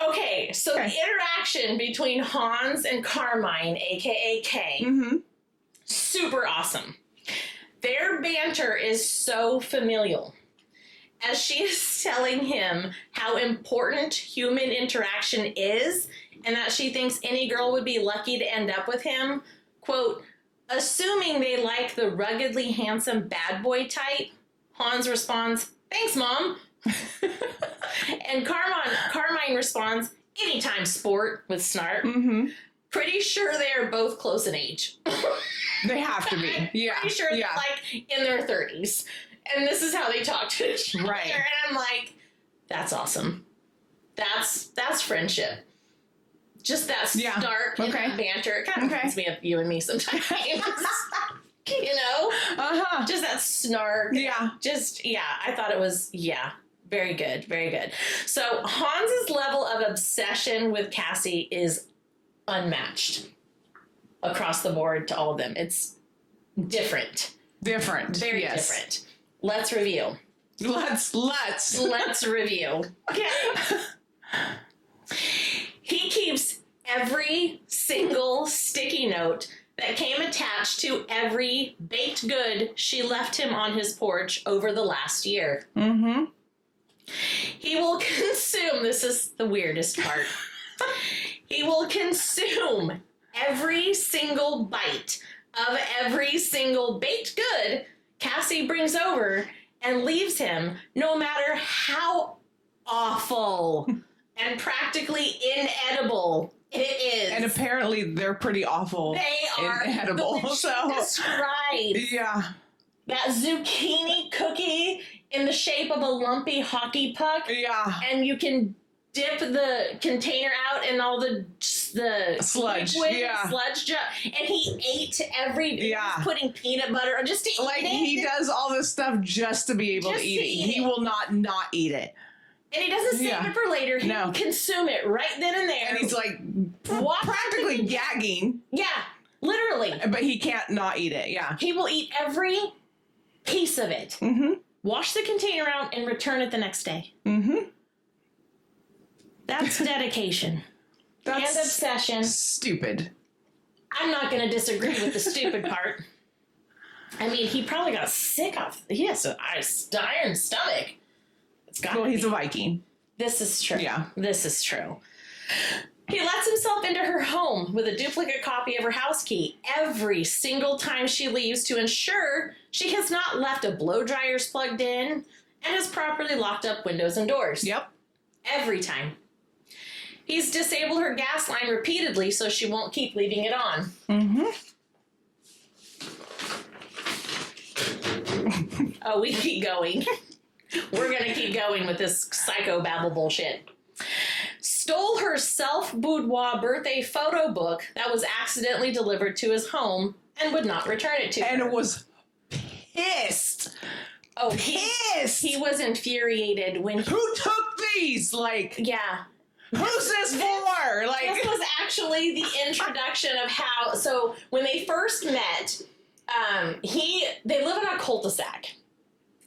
Okay, so the interaction between Hans and Carmine, aka Kay, super awesome. Their banter is so familial. As she is telling him how important human interaction is and that she thinks any girl would be lucky to end up with him. Quote, assuming they like the ruggedly handsome bad boy type, Hans responds, thanks, Mom. And Carmine responds, anytime, sport, with snark. Mm-hmm. Pretty sure they are both close in age. They have to be. Yeah. Pretty sure they're like in their 30s. And this is how they talk to each other. Right. And I'm like, that's awesome. That's friendship. Just that snark and that banter. It kind of reminds me of you and me sometimes. You know? Uh-huh. Just that snark. Yeah. I thought it was, very good. Very good. So Hans's level of obsession with Cassie is unmatched across the board to all of them. It's different. Very different. Let's review. Let's review. Okay. He keeps every single sticky note that came attached to every baked good she left him on his porch over the last year. Mm-hmm. He will consume, this is the weirdest part, he will consume every single bite of every single baked good Cassie brings over and leaves him, no matter how awful and practically inedible it is. And apparently they're pretty awful. They are inedible. So described. Yeah. That zucchini cookie in the shape of a lumpy hockey puck. Yeah. And you can dip the container out in all the sludge. Sludge. And he ate he's putting peanut butter or just to eat like it. he does all this stuff just to be able to eat it. He will not eat it. And he doesn't save it for later. He will consume it right then and there. And he's like practically gagging. Yeah, literally. But he can't not eat it. Yeah. He will eat every piece of it. Mm-hmm. Wash the container out and return it the next day. Mm-hmm. That's dedication. That's and obsession. Stupid. I'm not going to disagree with the stupid part. I mean, he probably got sick off. He has an iron stomach. He's a Viking. This is true. Yeah. This is true. He lets himself into her home with a duplicate copy of her house key every single time she leaves to ensure she has not left a blow dryers plugged in and has properly locked up windows and doors. Yep. Every time. He's disabled her gas line repeatedly so she won't keep leaving it on. Mm-hmm. Oh, we keep going. We're going to keep going with this psychobabble bullshit. Stole her self-boudoir birthday photo book that was accidentally delivered to his home and would not return it to her. And was pissed. Oh, pissed. He was infuriated when Who took these? Yeah. Who's this for? This was actually the introduction of how, so when they first met, they live in a cul-de-sac.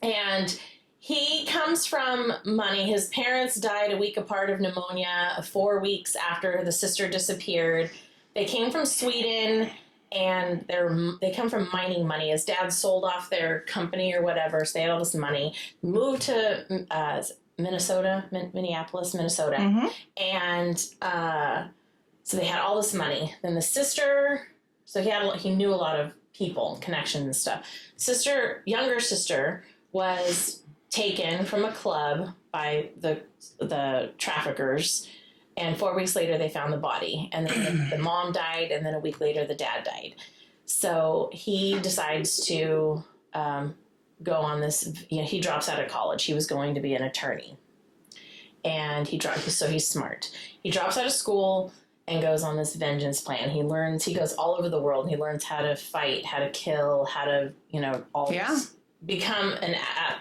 And he comes from money. His parents died a week apart of pneumonia 4 weeks after the sister disappeared. They came from Sweden, and they come from mining money. His dad sold off their company or whatever, so they had all this money. Moved to Minneapolis, Minnesota. Mm-hmm. And so they had all this money. Then the sister, so he knew a lot of people, connections and stuff. Younger sister was taken from a club by the traffickers, and 4 weeks later they found the body, and then the mom died, and then a week later the dad died. So he decides to go on this, he drops out of college. He was going to be an attorney, and so he's smart. He drops out of school and goes on this vengeance plan. He goes all over the world. He learns how to fight, how to kill, how to, this. Become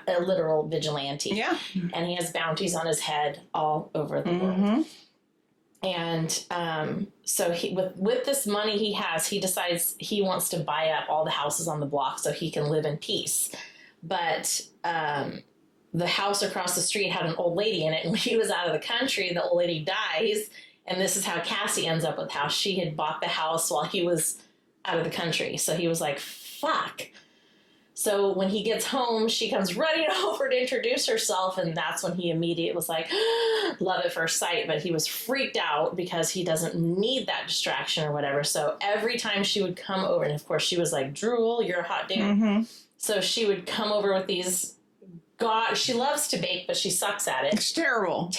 a literal vigilante. Yeah. And he has bounties on his head all over the world. And so with this money he decides he wants to buy up all the houses on the block so he can live in peace. But the house across the street had an old lady in it, and when he was out of the country, the old lady dies, and this is how Cassie ends up with the house. She had bought the house while he was out of the country. So he was like, fuck. So when he gets home, she comes running over to introduce herself, and that's when he immediately was like, love at first sight, but he was freaked out because he doesn't need that distraction or whatever. So every time she would come over, and of course she was like, Drool, you're a hot dude. Mm-hmm. So she would come over with these, God, she loves to bake, but she sucks at it. It's terrible.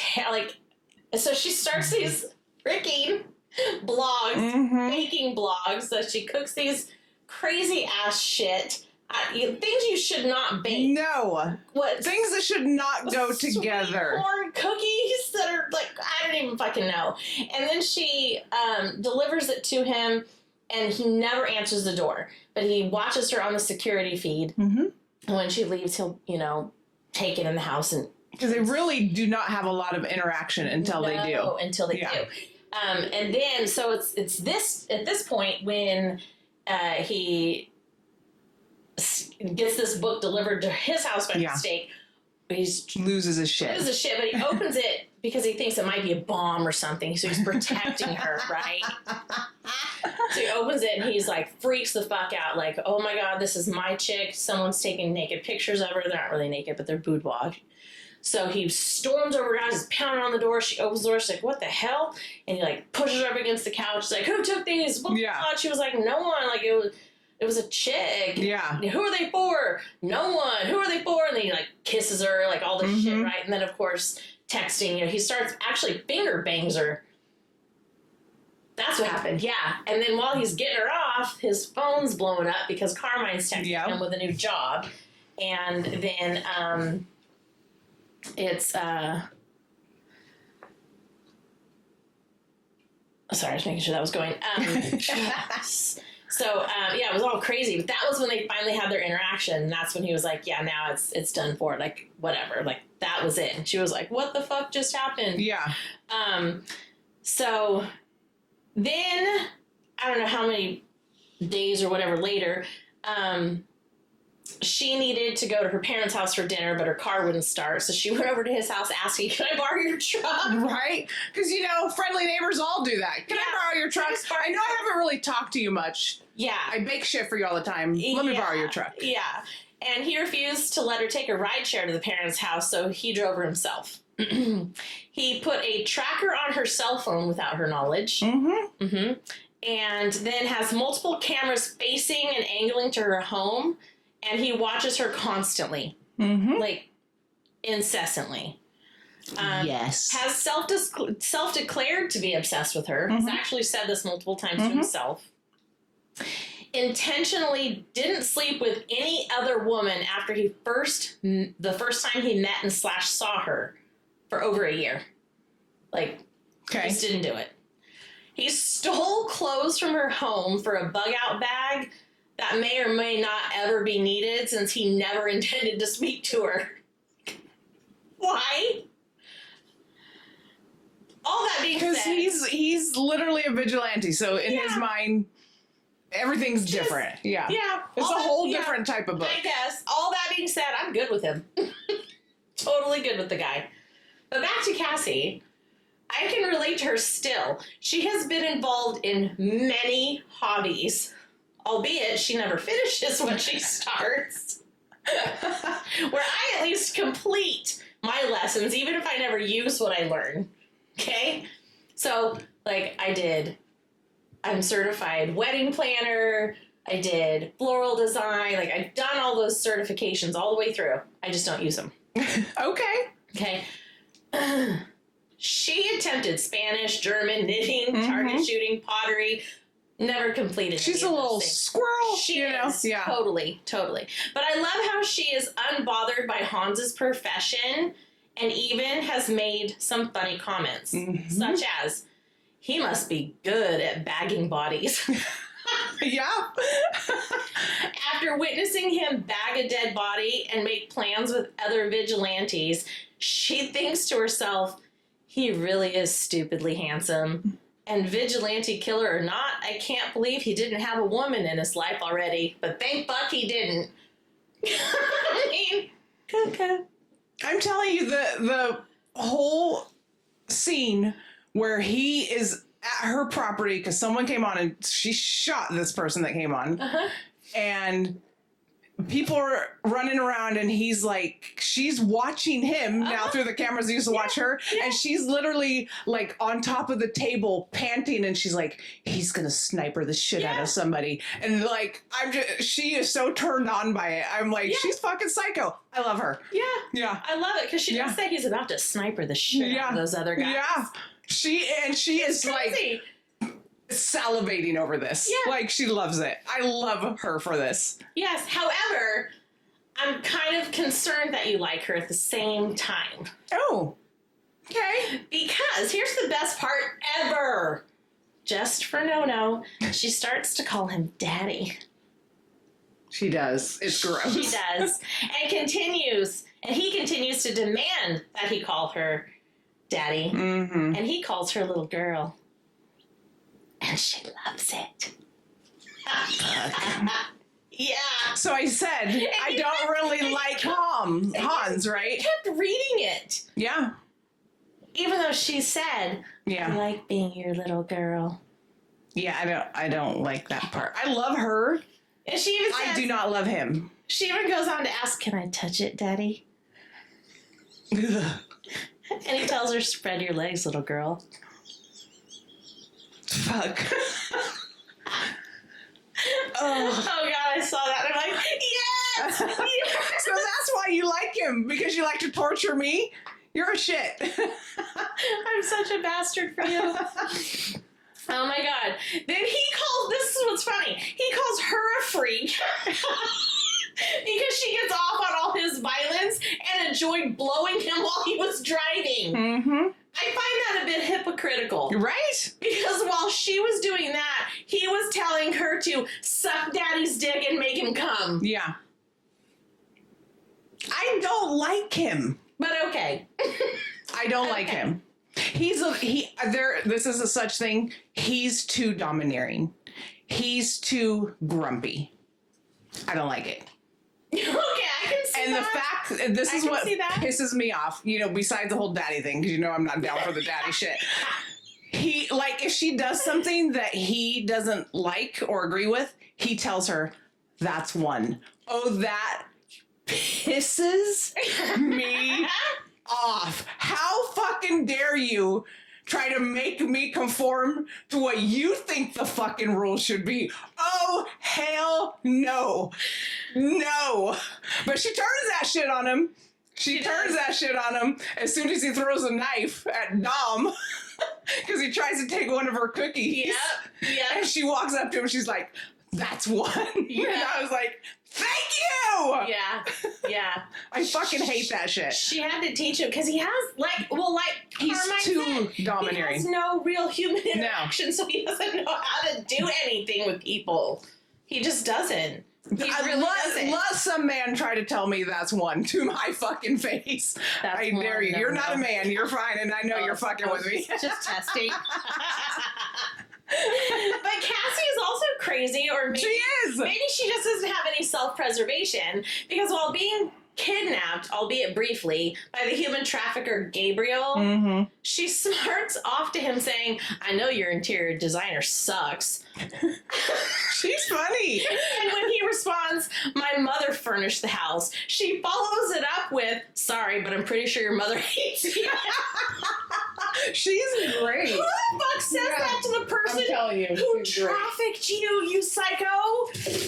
So she starts these freaking blogs, baking blogs, that she cooks these crazy ass shit. Things you should not bake. No. What? Things that should not go together. Sweet corn cookies that are like, I don't even fucking know. And then she delivers it to him, and he never answers the door. But he watches her on the security feed. Mm-hmm. And when she leaves, he'll, take it in the house. And because they really do not have a lot of interaction until they do. Until they do. And then, so it's this, at this point, when he gets this book delivered to his house by mistake. He loses his shit. But he opens it because he thinks it might be a bomb or something. So he's protecting her, right? So he opens it and he's like, freaks the fuck out. Like, oh my God, this is my chick. Someone's taking naked pictures of her. They're not really naked, but they're boudoir. So he storms over, guys, is pounding on the door. She opens the door. She's like, what the hell? And he like pushes her up against the couch. She's like, who took these? She was like, no one. Like, it was a chick. Yeah. Who are they for? No one. Who are they for? And then he like kisses her, like all this shit, right? And then of course texting. He starts actually finger bangs her. That's what happened. Yeah. And then while he's getting her off, his phone's blowing up because Carmine's texting him with a new job. And then it's sorry, I was making sure that was going. So, it was all crazy. But that was when they finally had their interaction. And that's when he was like, yeah, now it's done for. Like, whatever. Like, that was it. And she was like, what the fuck just happened? Yeah. So then, I don't know how many days or whatever later, she needed to go to her parents' house for dinner, but her car wouldn't start. So she went over to his house asking, can I borrow your truck? Right? Because, friendly neighbors all do that. Can I borrow your truck? I know I haven't really talked to you much. Yeah. I bake shit for you all the time. Let me borrow your truck. Yeah. And he refused to let her take a ride share to the parents' house, so he drove her himself. He put a tracker on her cell phone without her knowledge. And then has multiple cameras facing and angling to her home. And he watches her constantly, like incessantly. Yes. Has self-declared to be obsessed with her. He's actually said this multiple times to himself. Intentionally didn't sleep with any other woman after the first time he met and saw her for over a year. Like, just didn't do it. He stole clothes from her home for a bug-out bag that may or may not ever be needed since he never intended to speak to her. Why? All that being said. Because he's literally a vigilante, so in his mind, everything's different. Yeah. Yeah. It's a whole different type of book. I guess. All that being said, I'm good with him. Totally good with the guy. But back to Cassie. I can relate to her still. She has been involved in many hobbies. Albeit she never finishes what she starts. Where I at least complete my lessons, even if I never use what I learn. Okay? So, like, I'm certified wedding planner. I did floral design. Like, I've done all those certifications all the way through. I just don't use them. Okay? She attempted Spanish, German, knitting, target shooting, pottery. Never completed. She's a little squirrel. She is. Yeah. Totally. But I love how she is unbothered by Hans's profession and even has made some funny comments, such as, he must be good at bagging bodies. Yeah. After witnessing him bag a dead body and make plans with other vigilantes, she thinks to herself, he really is stupidly handsome. And vigilante killer or not, I can't believe he didn't have a woman in his life already. But thank fuck he didn't. I mean, okay. I'm telling you, the whole scene where he is at her property because someone came on and she shot this person that came on. And people are running around and he's like, she's watching him now through the cameras. He used to watch her. Yeah. And she's literally like on top of the table panting. And she's like, he's going to sniper the shit out of somebody. And like, she is so turned on by it. I'm like, she's fucking psycho. I love her. Yeah. Yeah. I love it because she does say he's about to sniper the shit out of those other guys. Yeah. She is Crazy. like salivating over this. Yeah. Like she loves it. I love her for this. Yes. However, I'm kind of concerned that you like her at the same time. Oh. Okay. Because here's the best part ever. Just for No-No, she starts to call him daddy. She does. It's gross. She does. And he continues to demand that he call her daddy. Mm-hmm. And he calls her little girl. And she loves it. Yeah. So I said, I don't really like Hans, right? Kept reading it. Yeah. Even though she said, Yeah. I like being your little girl. Yeah, I don't like that part. I love her. And she even says, I do not love him. She even goes on to ask, can I touch it, Daddy? And he tells her, spread your legs, little girl. Fuck. Oh God, I saw that and I'm like, yes! So that's why you like him, because you like to torture me? You're a shit. I'm such a bastard for you. Oh my God. Then this is what's funny. He calls her a freak. Because she gets off on all his violence and enjoyed blowing him while he was driving. Mm-hmm. I find that a bit hypocritical. Right? Because while she was doing that, he was telling her to suck daddy's dick and make him come. Yeah. I don't like him. But okay. I don't like him. This is a such thing. He's too domineering. He's too grumpy. I don't like it. Okay, I can see And that. the fact, this is what see that. pisses me off, besides the whole daddy thing, because I'm not down for the daddy shit. He, like, if she does something that he doesn't like or agree with, he tells her, that's one. Oh, that pisses me off. How fucking dare you try to make me conform to what you think the fucking rules should be? Oh, hell no. No. But she turns that shit on him. She turns that shit on him as soon as he throws a knife at Dom. Because he tries to take one of her cookies. Yep. And she walks up to him. She's like, that's one. Yeah. And I was like, thank you. Yeah. I fucking hate that shit. She had to teach him because he has, He's Carmine too said, domineering. He has no real human interaction, so he doesn't know how to do anything with people. He just doesn't. He really doesn't. Let some man try to tell me that's one to my fucking face. That's I dare you. one, You're no. not a man. You're fine, and I know you're fucking with me. Just testing. But Cassie is also crazy, or maybe, She is. Maybe she just doesn't have any self-preservation because while being kidnapped, albeit briefly, by the human trafficker Gabriel, Mm-hmm. she smarts off to him saying, I know your interior designer sucks. She's funny. And when he responds, my mother furnished the house, she follows it up with, sorry, but I'm pretty sure your mother hates you. She's great. Who the fuck says that to the person I'm telling you, who she's great. trafficked you psycho?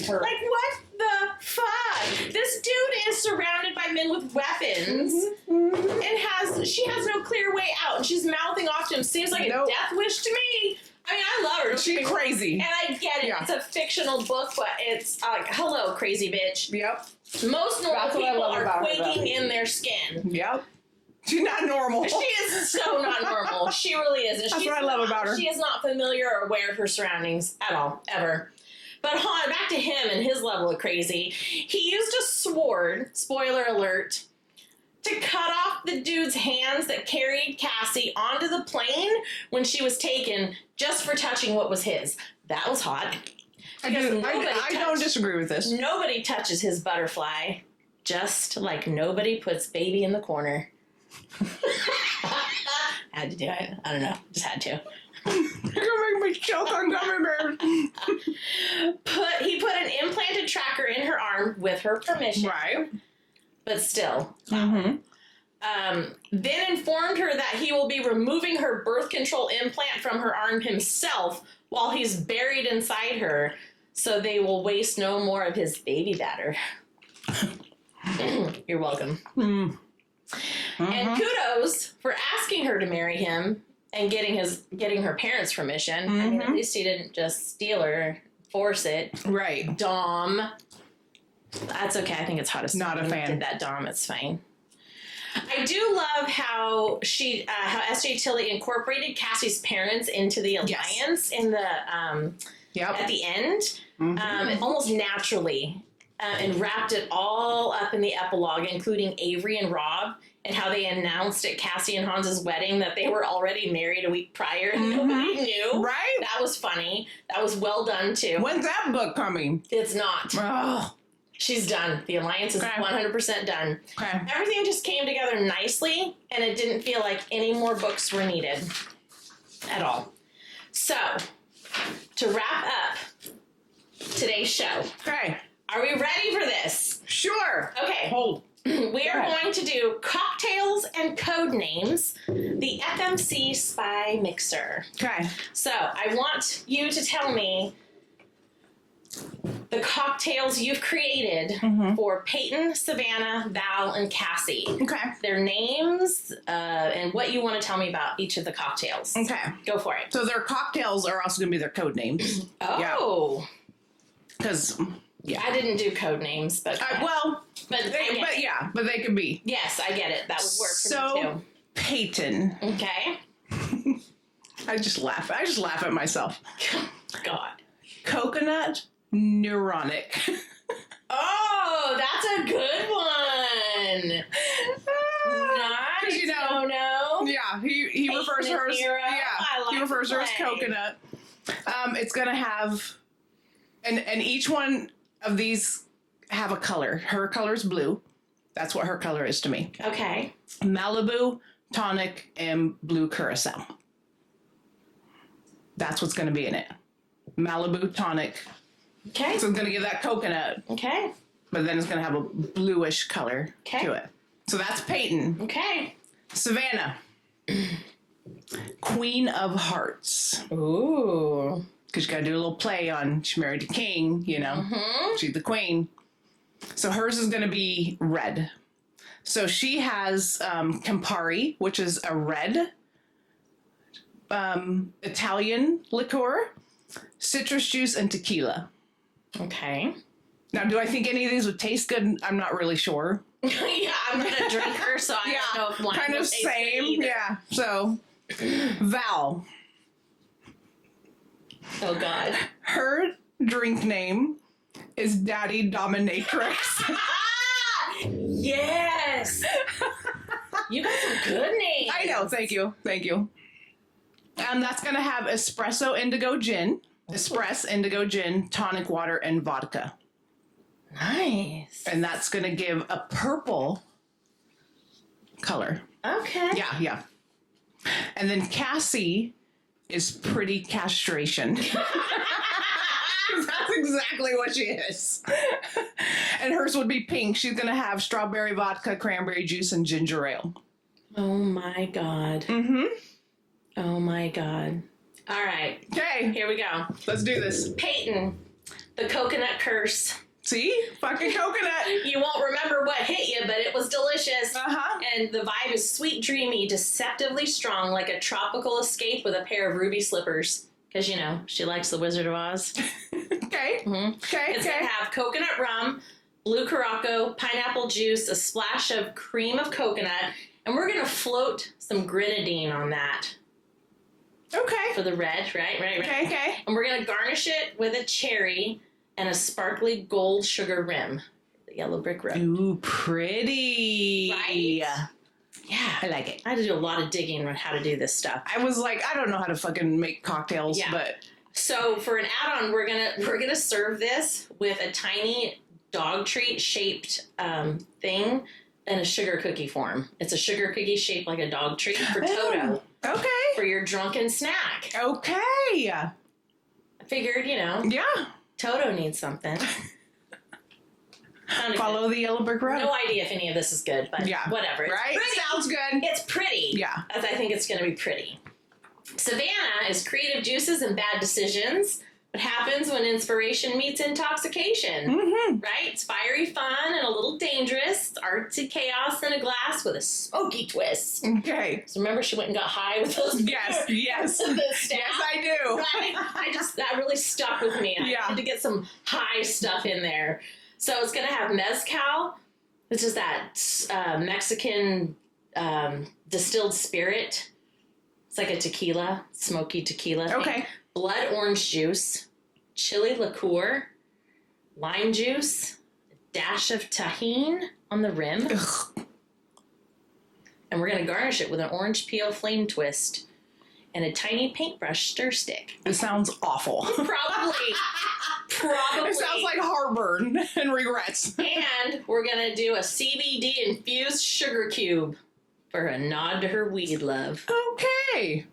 Her. Like, what the fuck? This dude is surrounded by men with weapons and she has no clear way out, and she's mouthing off to him. Seems like Nope. a death wish to me. I mean, I love her. She's crazy. And I get it. Yeah. It's a fictional book, but it's like, hello, crazy bitch. Yep. Most normal That's what I people love are about her, quaking though. in their skin. Yep. She's not normal. She is so not normal. She really is. That's what I love about her. She is not familiar or aware of her surroundings at all, ever. But back to him and his level of crazy. He used a sword, spoiler alert, to cut off the dude's hands that carried Cassie onto the plane when she was taken just for touching what was his. That was hot. I don't disagree with this. Nobody touches his butterfly, just like nobody puts baby in the corner. Had to do it. I don't know. Just had to. You're gonna make me choke on gummy bears. He put an implanted tracker in her arm farm with her permission. Right. But still. Mm-hmm. Then informed her that he will be removing her birth control implant from her arm himself while he's buried inside her, so they will waste no more of his baby batter. You're welcome. Mm. Mm-hmm. And kudos for asking her to marry him and getting her parents' permission. Mm-hmm. I mean, at least he didn't just steal her, force it. Right. Dom. That's okay. I think it's hot as not a fan. Did that Dom? It's fine. I do love how how S.J. Tilly incorporated Cassie's parents into the alliance in the at the end, almost naturally, and wrapped it all up in the epilogue, including Avery and Rob, and how they announced at Cassie and Hans's wedding that they were already married a week prior and nobody knew. Right? That was funny. That was well done too. When's that book coming? It's not. Oh. She's done. The alliance is 100% done. Okay. Everything just came together nicely, and it didn't feel like any more books were needed at all. So, to wrap up today's show. Okay. Are we ready for this? Sure. Okay. Hold. We are going to do cocktails and code names, the FMC Spy Mixer. Okay. So, I want you to tell me the cocktails you've created for Peyton, Savannah, Val, and Cassie. Okay. Their names and what you want to tell me about each of the cocktails. Okay. Go for it. So their cocktails are also going to be their code names. Oh. Because, I didn't do code names, but... but they could be. Yes, I get it. That would work for me too. Peyton. Okay. I just laugh at myself. God. Coconut Neuronic. Oh, that's a good one. Nice. No. Yeah, he refers to hers. He refers to her as coconut. It's gonna have, and each one of these have a color. Her color is blue. That's what her color is to me. Okay. Malibu, tonic, and blue curacao. That's what's gonna be in it. Malibu, tonic. Okay. So it's going to give that coconut. Okay. But then it's going to have a bluish color to it. So that's Peyton. Okay. Savannah. Queen of Hearts. Ooh. Because you got to do a little play on she's married to king, you know. Mm-hmm. She's the queen. So hers is going to be red. So she has Campari, which is a red Italian liqueur, citrus juice, and tequila. Okay. Now, do I think any of these would taste good? I'm not really sure. Yeah, I'm not a drinker, so I don't know if one kind of same. Yeah. So, Val. Oh, God. Her drink name is Daddy Dominatrix. Yes. You got some good names. I know. Thank you. That's going to have espresso indigo gin. Espresso, indigo gin, tonic water, and vodka. Nice. And that's going to give a purple color. Okay. Yeah. And then Cassie is pretty castration. That's exactly what she is. And hers would be pink. She's going to have strawberry vodka, cranberry juice, and ginger ale. Oh, my God. Mm-hmm. Oh, my God. All right. Okay. Here we go. Let's do this. Peyton, the coconut curse. See? Fucking coconut. You won't remember what hit you, but it was delicious. Uh-huh. And the vibe is sweet, dreamy, deceptively strong, like a tropical escape with a pair of ruby slippers. Because, she likes the Wizard of Oz. Okay. Mm-hmm. Okay. It's going to have coconut rum, blue Curaçao, pineapple juice, a splash of cream of coconut, and we're going to float some grenadine on that. Okay. For the red, right? Okay. And we're going to garnish it with a cherry and a sparkly gold sugar rim. The yellow brick road. Ooh, pretty. Right? Yeah. I like it. I had to do a lot of digging on how to do this stuff. I was like, I don't know how to fucking make cocktails, but... So for an add-on, we're gonna serve this with a tiny dog treat shaped thing in a sugar cookie form. It's a sugar cookie shaped like a dog treat for Toto. Okay. For your drunken snack. Okay. I figured, Yeah. Toto needs something. sounded Follow the yellow brick good. road. No idea if any of this is good, but whatever. It's right? pretty. Sounds good. It's pretty. Yeah. As I think it's going to be pretty. Savannah is creative juices and bad decisions. What happens when inspiration meets intoxication? Mm-hmm. Right? It's fiery fun and a little dangerous. It's artsy chaos in a glass with a smoky twist. Okay. So remember, she went and got high with those. Yes. the staff? Yes, I do. Right? That really stuck with me. I had to get some high stuff in there. So it's going to have mezcal, which is that Mexican distilled spirit. It's like a tequila, smoky tequila thing. Okay. Blood orange juice, chili liqueur, lime juice, a dash of tahine on the rim. Ugh. And we're going to garnish it with an orange peel flame twist and a tiny paintbrush stir stick. It sounds awful. Probably. It sounds like heartburn and regrets. And we're going to do a CBD infused sugar cube for a nod to her weed love. Okay.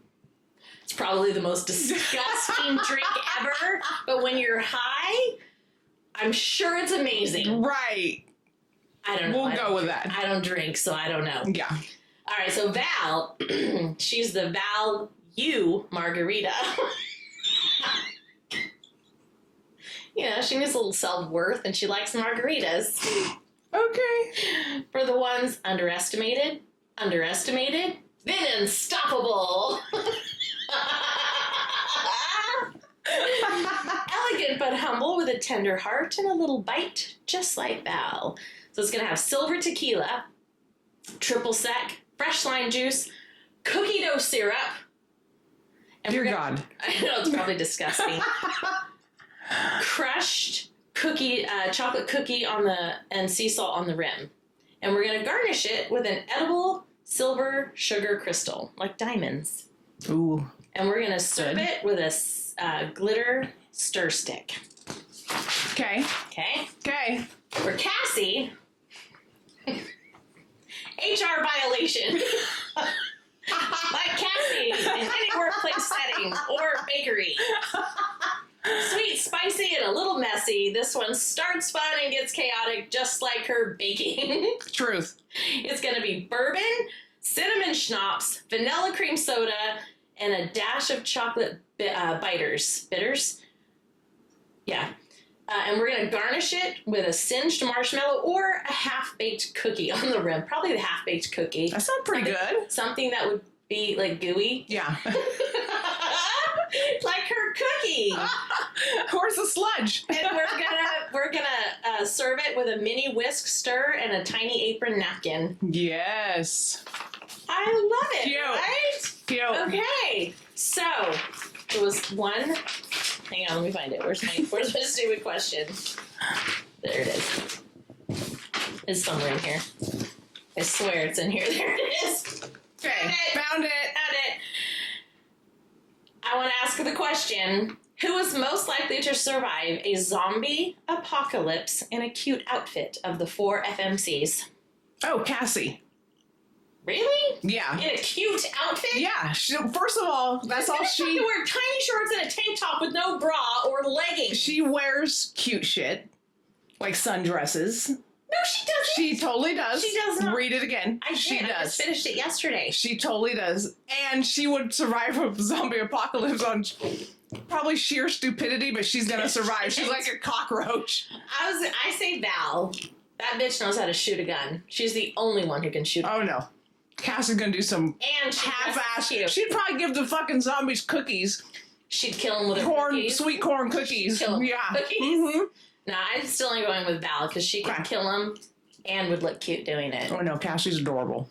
It's probably the most disgusting drink ever, but when you're high, I'm sure it's amazing. Right. I don't know. We'll go with that. I don't drink, so I don't know. Yeah. All right, so Val, she's the Val U margarita. She needs a little self-worth, and she likes margaritas. Okay. For the ones underestimated, then unstoppable. Elegant but humble with a tender heart and a little bite, just like Val. So it's going to have silver tequila, triple sec, fresh lime juice, cookie dough syrup. And Dear God. I know, it's probably disgusting. Crushed cookie, chocolate cookie and sea salt on the rim. And we're going to garnish it with an edible silver sugar crystal, like diamonds. Ooh. And we're going to serve it with a glitter stir stick. Okay. Okay? Okay. For Cassie, HR violation. Like Cassie in any workplace setting or bakery. Sweet, spicy, and a little messy. This one starts fun and gets chaotic just like her baking. Truth. It's going to be bourbon, cinnamon schnapps, vanilla cream soda, and a dash of chocolate bitters. Yeah. And we're going to garnish it with a singed marshmallow or a half-baked cookie on the rim. Probably the half-baked cookie. That sounds pretty good. Something that would be like gooey. Yeah. Like her cookie. Where's the sludge? And we're gonna serve it with a mini whisk stir and a tiny apron napkin. Yes. I love it. Cute. Right? Cute. Okay. So it was one. Hang on, let me find it. Where's my stupid question? There it is. It's somewhere in here. I swear it's in here. There it is. Okay. Found it. Found it. I want to ask the question, who is most likely to survive a zombie apocalypse in a cute outfit of the 4 FMCs? Oh, Cassie. Really? Yeah. In a cute outfit? Yeah. First of all, that's all She she... wear tiny shorts and a tank top with no bra or leggings. She wears cute shit. Like sundresses. No, she doesn't. She totally does. She does not. Read it again. I did. She I does. just finished it yesterday. She totally does. And she would survive a zombie apocalypse on probably sheer stupidity, but she's going to survive. She's like a cockroach. I say Val. That bitch knows how to shoot a gun. She's the only one who can shoot a gun. Oh, no. Cassie's going to do some And she half-ass. cute. She'd probably give the fucking zombies cookies. She'd kill him with her cookies. Sweet corn cookies. Kill 'em. Yeah. Cookies. Mm-hmm. No, I'm still only going with Val because she can kill him and would look cute doing it. Oh, no. Cassie's adorable.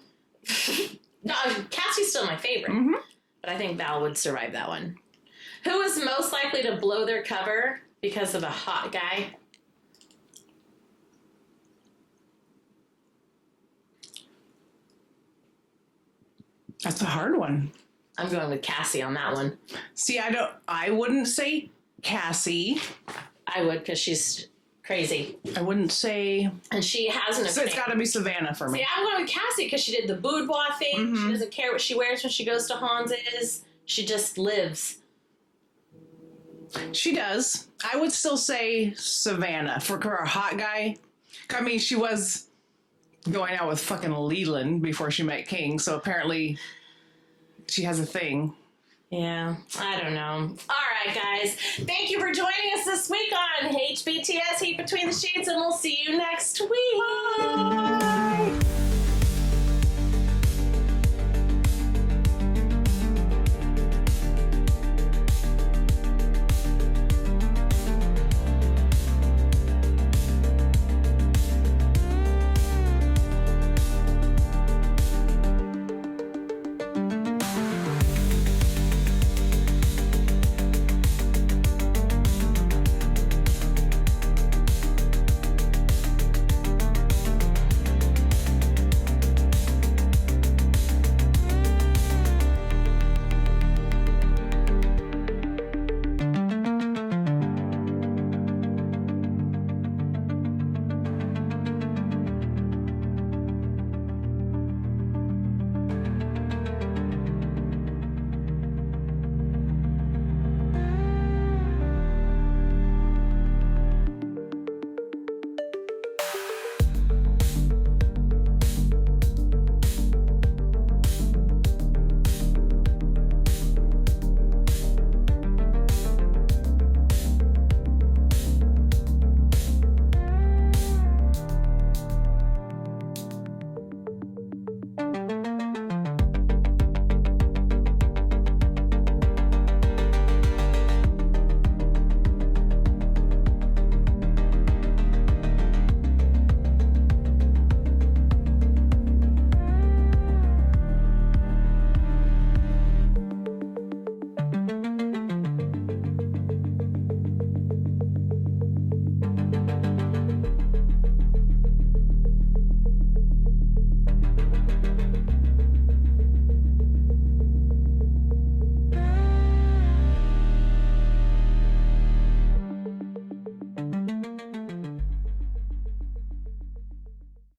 No, Cassie's still my favorite. Mm-hmm. But I think Val would survive that one. Who is most likely to blow their cover because of a hot guy? That's a hard one. I'm going with Cassie on that one. See, I wouldn't say Cassie. I would because she's crazy. I wouldn't say. And she has an So it's got to be Savannah for me. See, I'm going with Cassie because she did the boudoir thing. Mm-hmm. She doesn't care what she wears when she goes to Hans's. She just lives. She does. I would still say Savannah for a hot guy. I mean, she was going out with fucking Leland before she met King, so apparently she has a thing. Yeah, I don't know. All right, guys. Thank you for joining us this week on HBTS Heat Between the Sheets, and we'll see you next week.